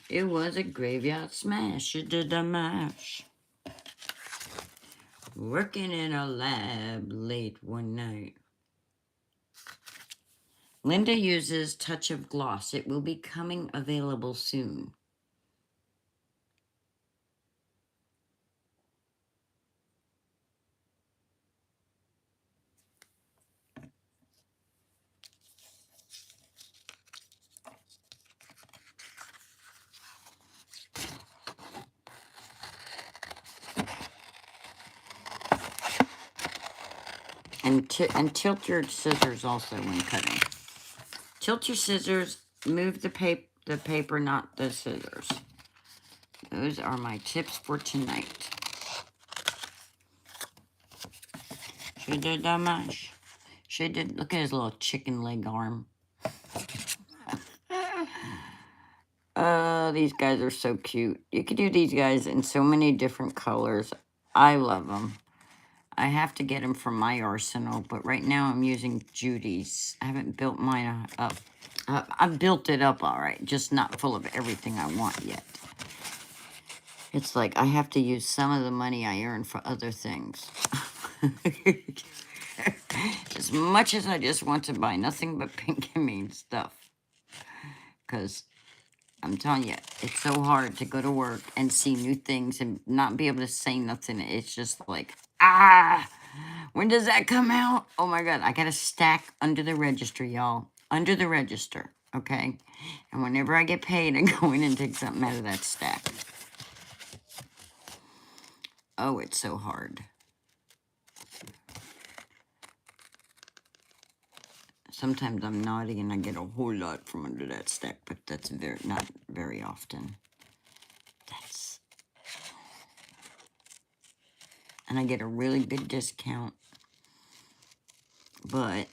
It was a graveyard smash. She did the mash. Working in a lab late one night. Linda uses Touch of Gloss. It will be coming available soon. And tilt your scissors also when cutting. Tilt your scissors, move the paper, not the scissors. Those are my tips for tonight. She did the mash. She did, look at his little chicken leg arm. These guys are so cute. You could do these guys in so many different colors. I love them. I have to get them from my arsenal, but right now I'm using Judy's. I haven't built mine up. I've built it up all right, just not full of everything I want yet. It's like I have to use some of the money I earn for other things. As much as I just want to buy nothing but Pink and Mean stuff. Because I'm telling you, it's so hard to go to work and see new things and not be able to say nothing. It's just like, when does that come out? Oh my God, I got a stack under the register, y'all. Under the register, okay? And whenever I get paid, I go in and take something out of that stack. Oh, it's so hard. Sometimes I'm naughty and I get a whole lot from under that stack, but that's not very often. And I get a really good discount, but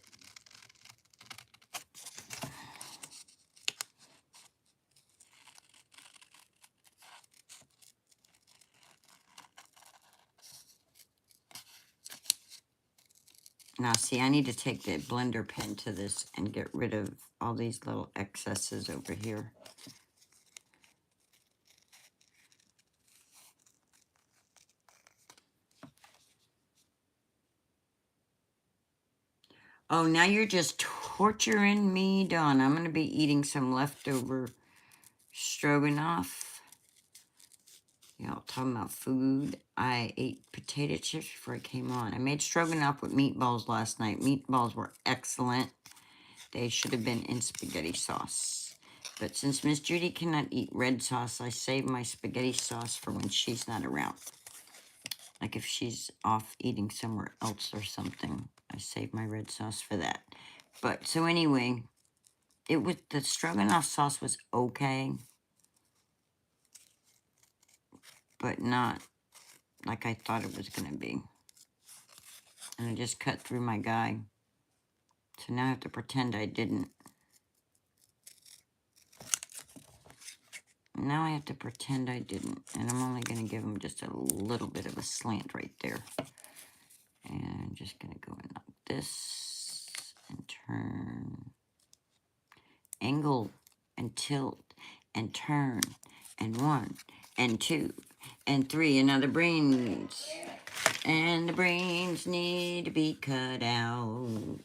now see, I need to take the blender pen to this and get rid of all these little excesses over here. Oh, now you're just torturing me, Dawn. I'm going to be eating some leftover stroganoff. Y'all talking about food. I ate potato chips before I came on. I made stroganoff with meatballs last night. Meatballs were excellent. They should have been in spaghetti sauce. But since Miss Judy cannot eat red sauce, I save my spaghetti sauce for when she's not around. Like if she's off eating somewhere else or something, I save my red sauce for that. But so anyway, the stroganoff sauce was okay, but not like I thought it was gonna be. And I just cut through my guy. So now I have to pretend I didn't. Now I have to pretend I didn't. And I'm only gonna give him just a little bit of a slant right there. And I'm just gonna go in like this and turn, angle and tilt and turn, and 1 and 2 and 3. And now the brains need to be cut out.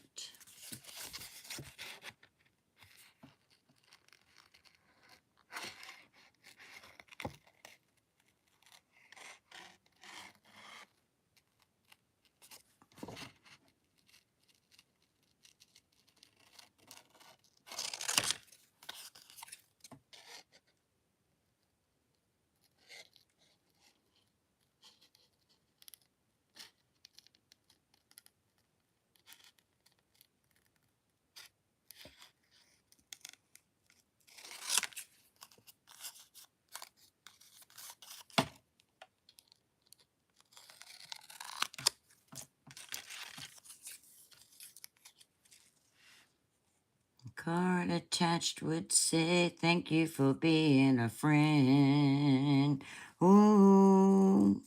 Card attached would say, thank you for being a friend. Ooh.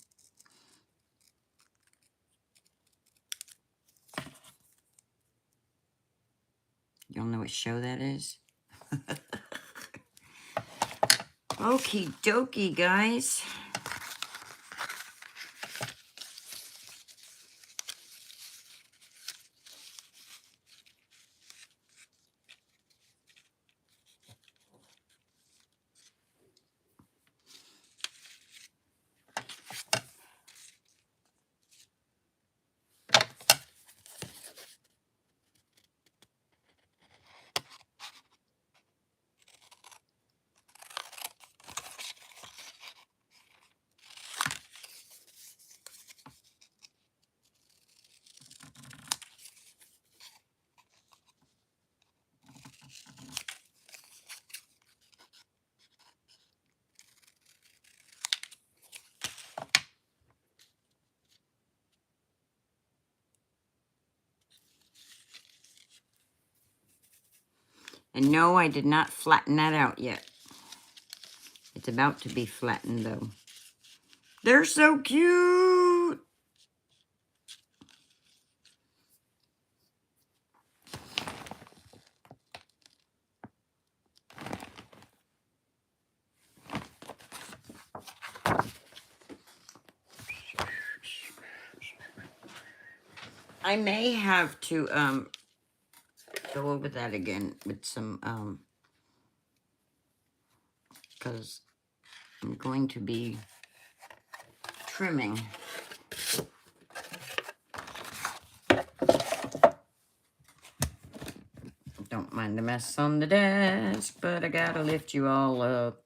Y'all know what show that is? Okie dokie, guys. And no, I did not flatten that out yet. It's about to be flattened, though. They're so cute! I may have to go over that again with some because I'm going to be trimming. Don't mind the mess on the desk, but I gotta lift you all up.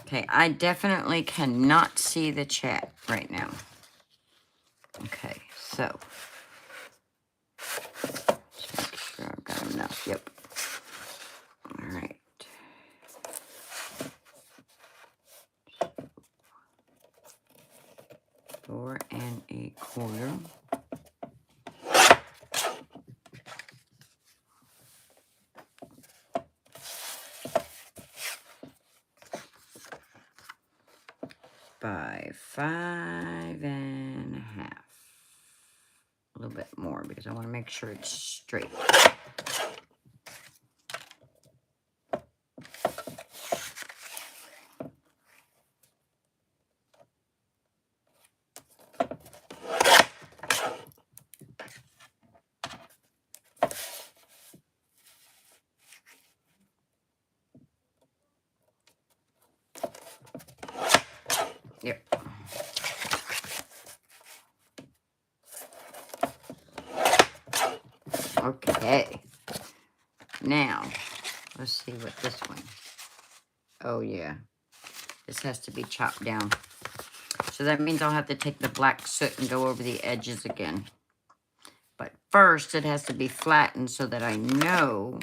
Okay, I definitely cannot see the chat right now. Okay, so just make sure I've got enough. Yep. All right. 4 1/4. By 5 1/2. A little bit more because I want to make sure it's straight. Okay. Now, let's see what this one. Oh, yeah. This has to be chopped down. So that means I'll have to take the black soot and go over the edges again. But first, it has to be flattened so that I know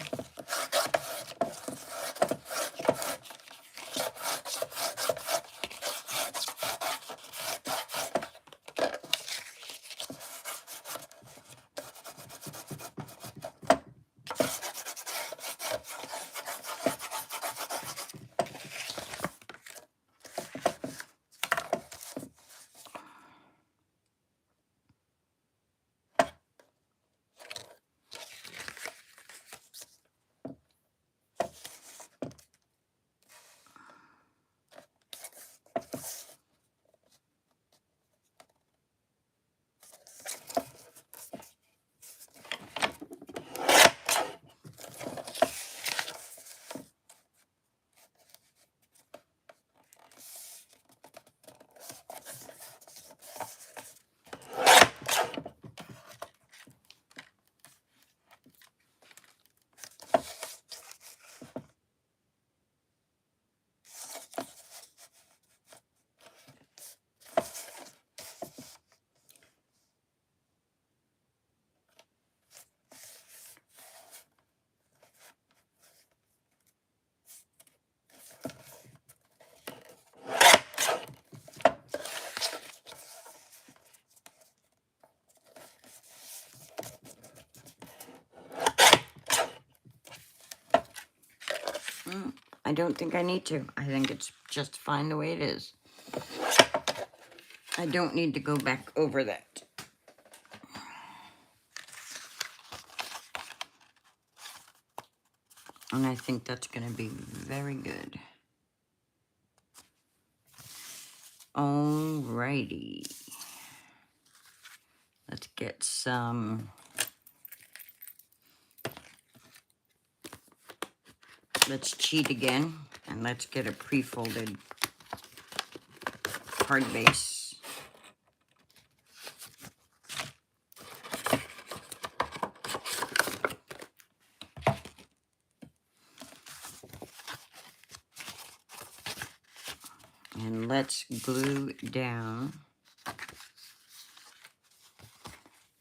I don't think I need to. I think it's just fine the way it is. I don't need to go back over that. And I think that's going to be very good. Alrighty. Let's get some... Let's cheat again. And let's get a pre-folded card base. And let's glue down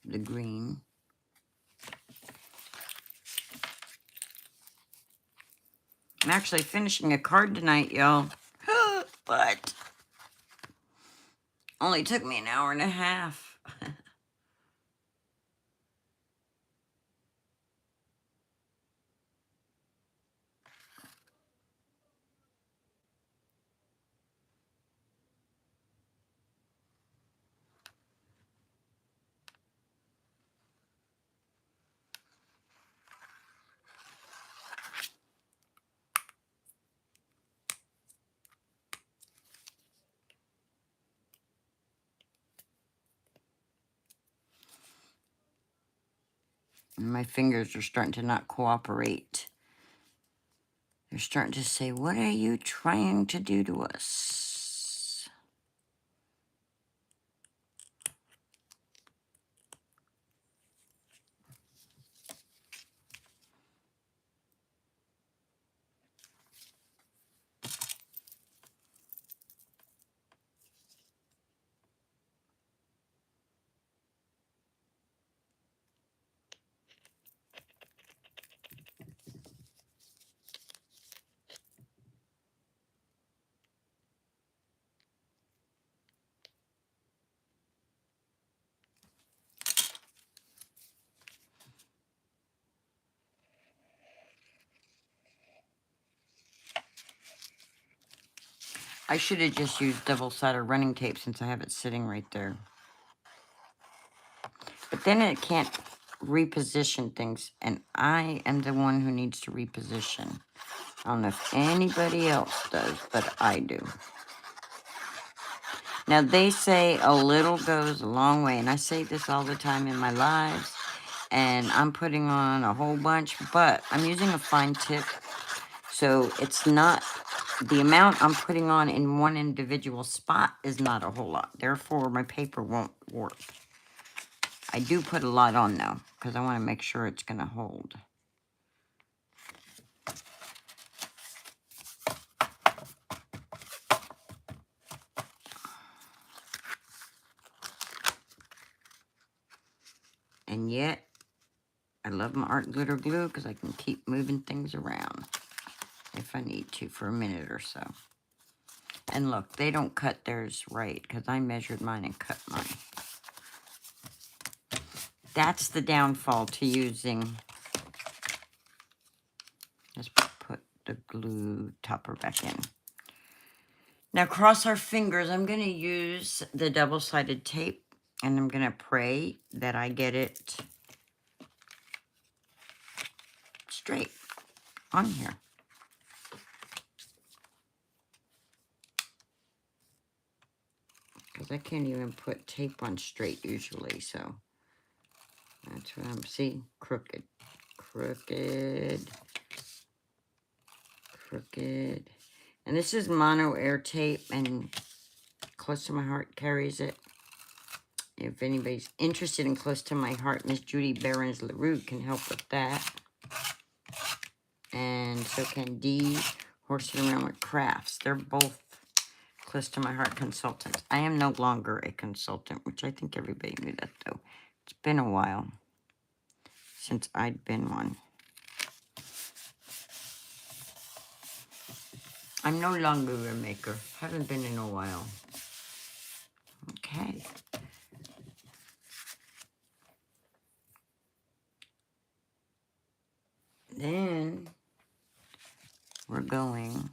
the green. I'm actually finishing a card tonight, y'all. But only took me an hour and a half. And my fingers are starting to not cooperate. They're starting to say, what are you trying to do to us? I should have just used double-sided running tape since I have it sitting right there. But then it can't reposition things, and I am the one who needs to reposition. I don't know if anybody else does, but I do. Now, they say a little goes a long way, and I say this all the time in my lives, and I'm putting on a whole bunch, but I'm using a fine tip, so it's not, the amount I'm putting on in one individual spot is not a whole lot. Therefore, my paper won't work. I do put a lot on though, because I want to make sure it's going to hold. And yet, I love my art glitter glue because I can keep moving things around if I need to for a minute or so. And look, they don't cut theirs right because I measured mine and cut mine. That's the downfall to using. Let's put the glue topper back in. Now cross our fingers. I'm going to use the double-sided tape and I'm going to pray that I get it straight on here. Because I can't even put tape on straight usually, so that's what I'm, see, crooked, crooked, crooked. And this is mono air tape, and Close to My Heart carries it. If anybody's interested in Close to My Heart, Miss Judy Behrens LaRue can help with that. And so can Dee, Horsing Around with Crafts. They're both Close to My Heart consultants. I am no longer a consultant, which I think everybody knew that, though. It's been a while since I'd been one. I'm no longer a maker. Haven't been in a while. Okay. Then we're going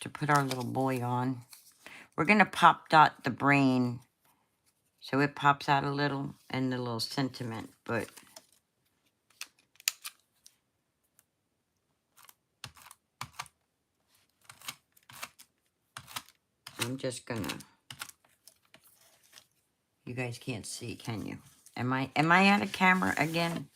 to put our little boy on. We're going to pop dot the brain so it pops out a little and the little sentiment, but I'm just gonna, you guys can't see, can you? Am I out of camera again?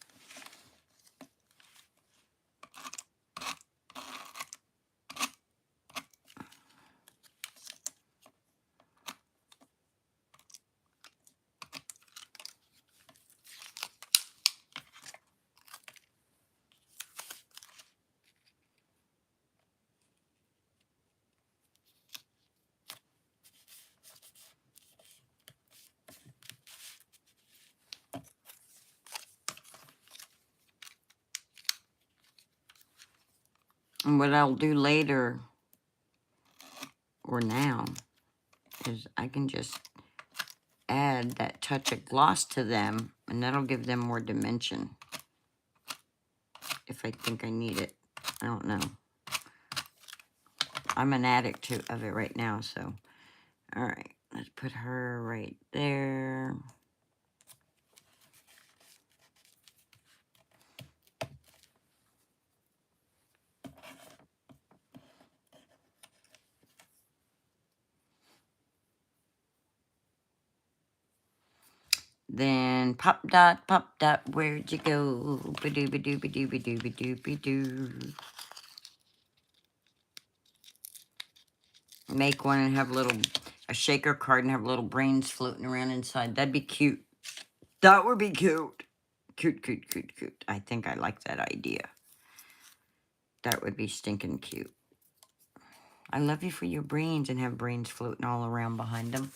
And what I'll do later, or now, is I can just add that touch of gloss to them, and that'll give them more dimension. If I think I need it. I don't know. I'm an addict of it right now, so. Alright, let's put her right there. Then pop dot, where'd you go? Ba-doo, ba-doo, ba-doo, ba-doo, ba-doo, ba-doo. Make one and have a shaker card and have little brains floating around inside. That'd be cute. That would be cute. Cute, cute, cute, cute. I think I like that idea. That would be stinking cute. I love you for your brains, and have brains floating all around behind them.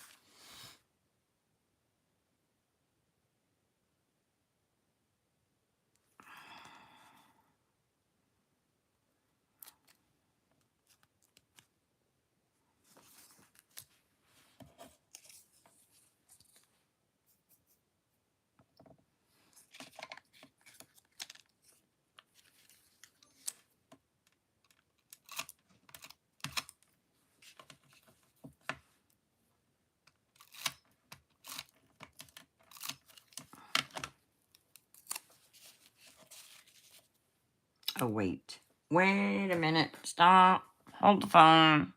Oh, wait. Wait a minute. Stop. Hold the phone.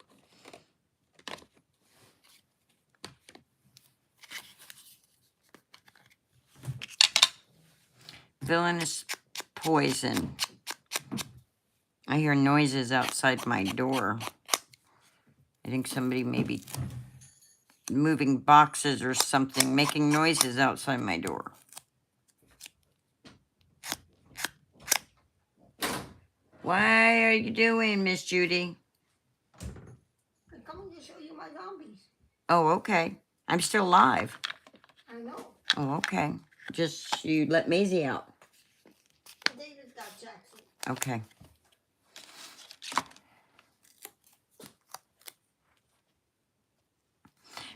Villainous poison. I hear noises outside my door. I think somebody maybe moving boxes or something, making noises outside my door. Why are you doing, Miss Judy? I'm coming to show you my zombies. Oh, okay. I'm still live. I know. Oh, okay. Just you let Maisie out. They just got Jackson. Okay.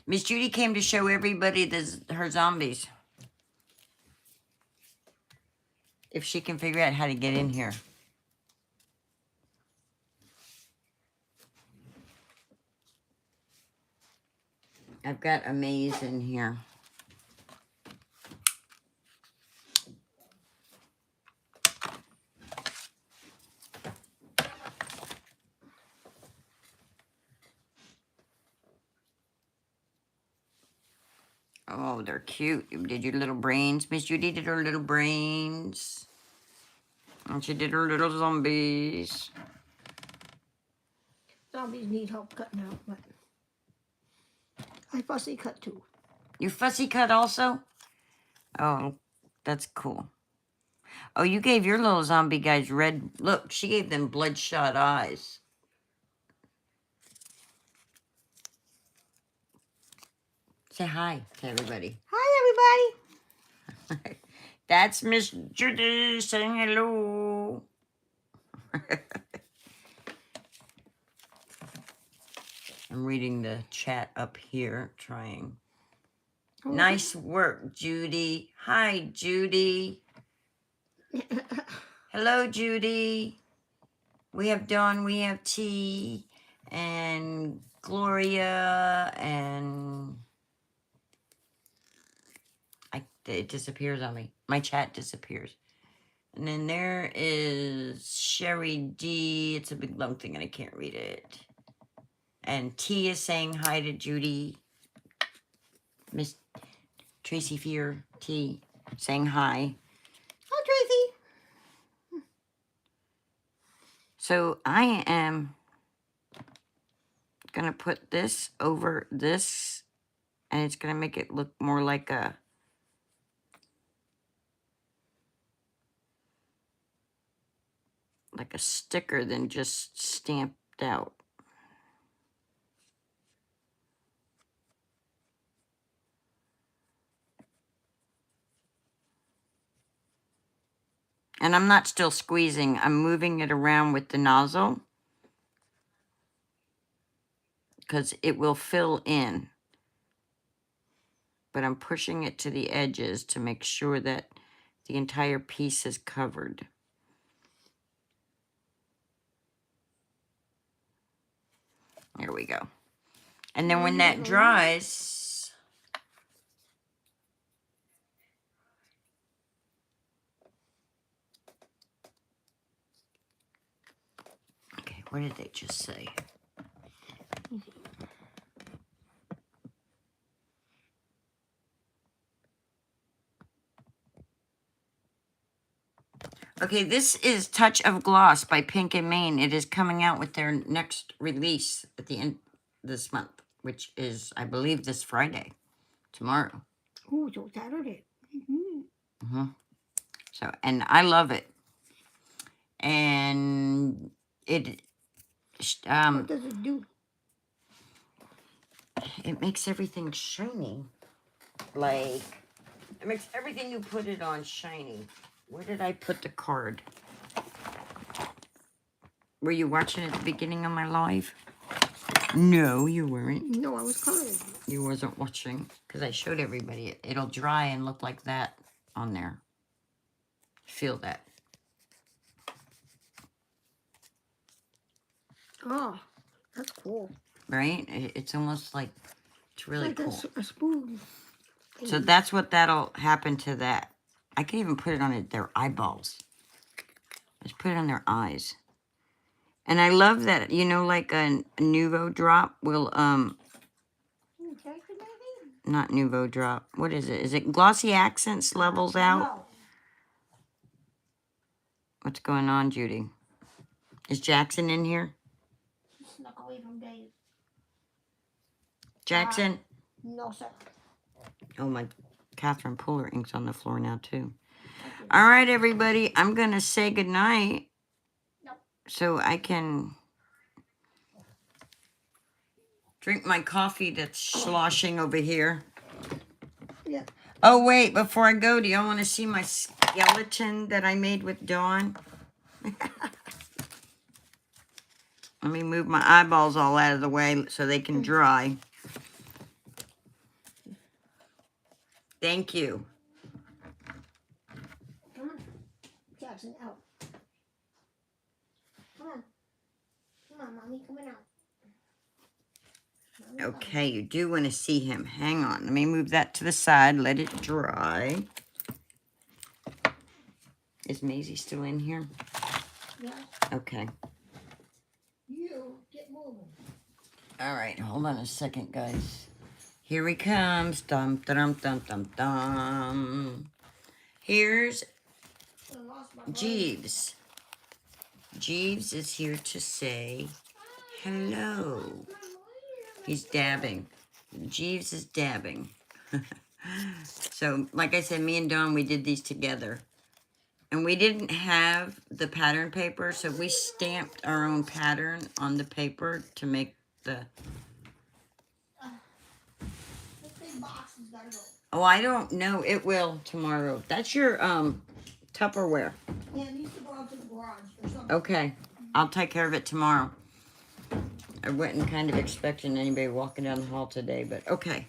Miss Judy came to show everybody her zombies. If she can figure out how to get in here. I've got a maze in here. Oh, they're cute. You did your little brains. Miss Judy did her little brains. And she did her little zombies. Zombies need help cutting out, but I fussy cut too. You fussy cut also? Oh, that's cool. Oh, you gave your little zombie guys red... Look, she gave them bloodshot eyes. Say hi to everybody. Hi, everybody. That's Miss Judy saying hello. I'm reading the chat up here, trying. Oh, Nice work, Judy. Hi, Judy. Hello, Judy. We have Dawn, we have T, and Gloria, and it disappears on me. My chat disappears. And then there is Sherry D. It's a big long thing and I can't read it. And T is saying hi to Judy. Miss Tracy Fear T saying hi. Hi, Tracy. So I am gonna put this over this, and it's gonna make it look more like a sticker than just stamped out. And I'm not still squeezing. I'm moving it around with the nozzle because it will fill in. But I'm pushing it to the edges to make sure that the entire piece is covered. There we go. And then when that dries, okay, what did they just say? Okay, this is Touch of Gloss by Pink and Main. It is coming out with their next release at the end this month, which is, I believe, this Friday, tomorrow. Ooh, so Saturday. So, and I love it. And it, What does it do? it makes everything shiny. Like, it makes everything you put it on shiny. Where did I put the card? Were you watching at the beginning of my live? No, you weren't. No, I was coloring. You wasn't watching because I showed everybody it. It'll dry and look like that on there. Feel that. Oh, that's cool. Right? It's almost like, it's really like cool. A spoon. So that's what that'll happen to that. I could even put it on their eyeballs. Just put it on their eyes. And I love that, you know, like a Nuvo drop will, not Nuvo drop. What is it? Is it Glossy Accents levels out? No. What's going on, Judy? Is Jackson in here? He snuck away from Dave. Jackson? No, sir. Oh, my Catherine Puller ink's on the floor now, too. All right, everybody. I'm going to say goodnight Nope. so I can drink my coffee that's sloshing over here. Yeah. Oh, wait. Before I go, do y'all want to see my skeleton that I made with Dawn? Let me move my eyeballs all out of the way so they can dry. Thank you. Come on. Jackson, out. Come on. Come on, Mommy. Coming out. Mommy, come. Okay, you do want to see him. Hang on. Let me move that to the side. Let it dry. Is Maisie still in here? Yeah. Okay. You get moving. All right. Hold on a second, guys. Here he comes. Dum, dum, dum, dum, dum. Here's I lost my brain. Jeeves. Jeeves is here to say hello. He's dabbing. Jeeves is dabbing. So, like I said, me and Dawn, we did these together. And we didn't have the pattern paper, so we stamped our own pattern on the paper to make the... This big box has got to go. Oh, I don't know. It will tomorrow. That's your Tupperware. Yeah, it needs to go out to the garage or something. Okay. I'll take care of it tomorrow. I wasn't kind of expecting anybody walking down the hall today, but okay.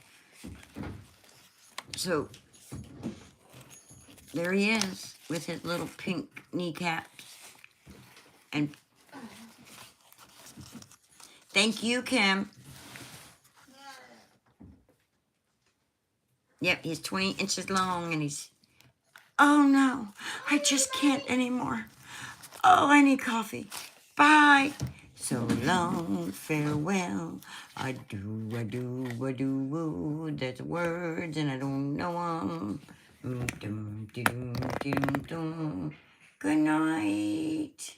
So, there he is with his little pink kneecaps. And thank you, Kim. Yep, he's 20 inches long and he's... Oh, no. I just can't anymore. Oh, I need coffee. Bye. So long, farewell. I do, woo. There's words and I don't know them. Good night.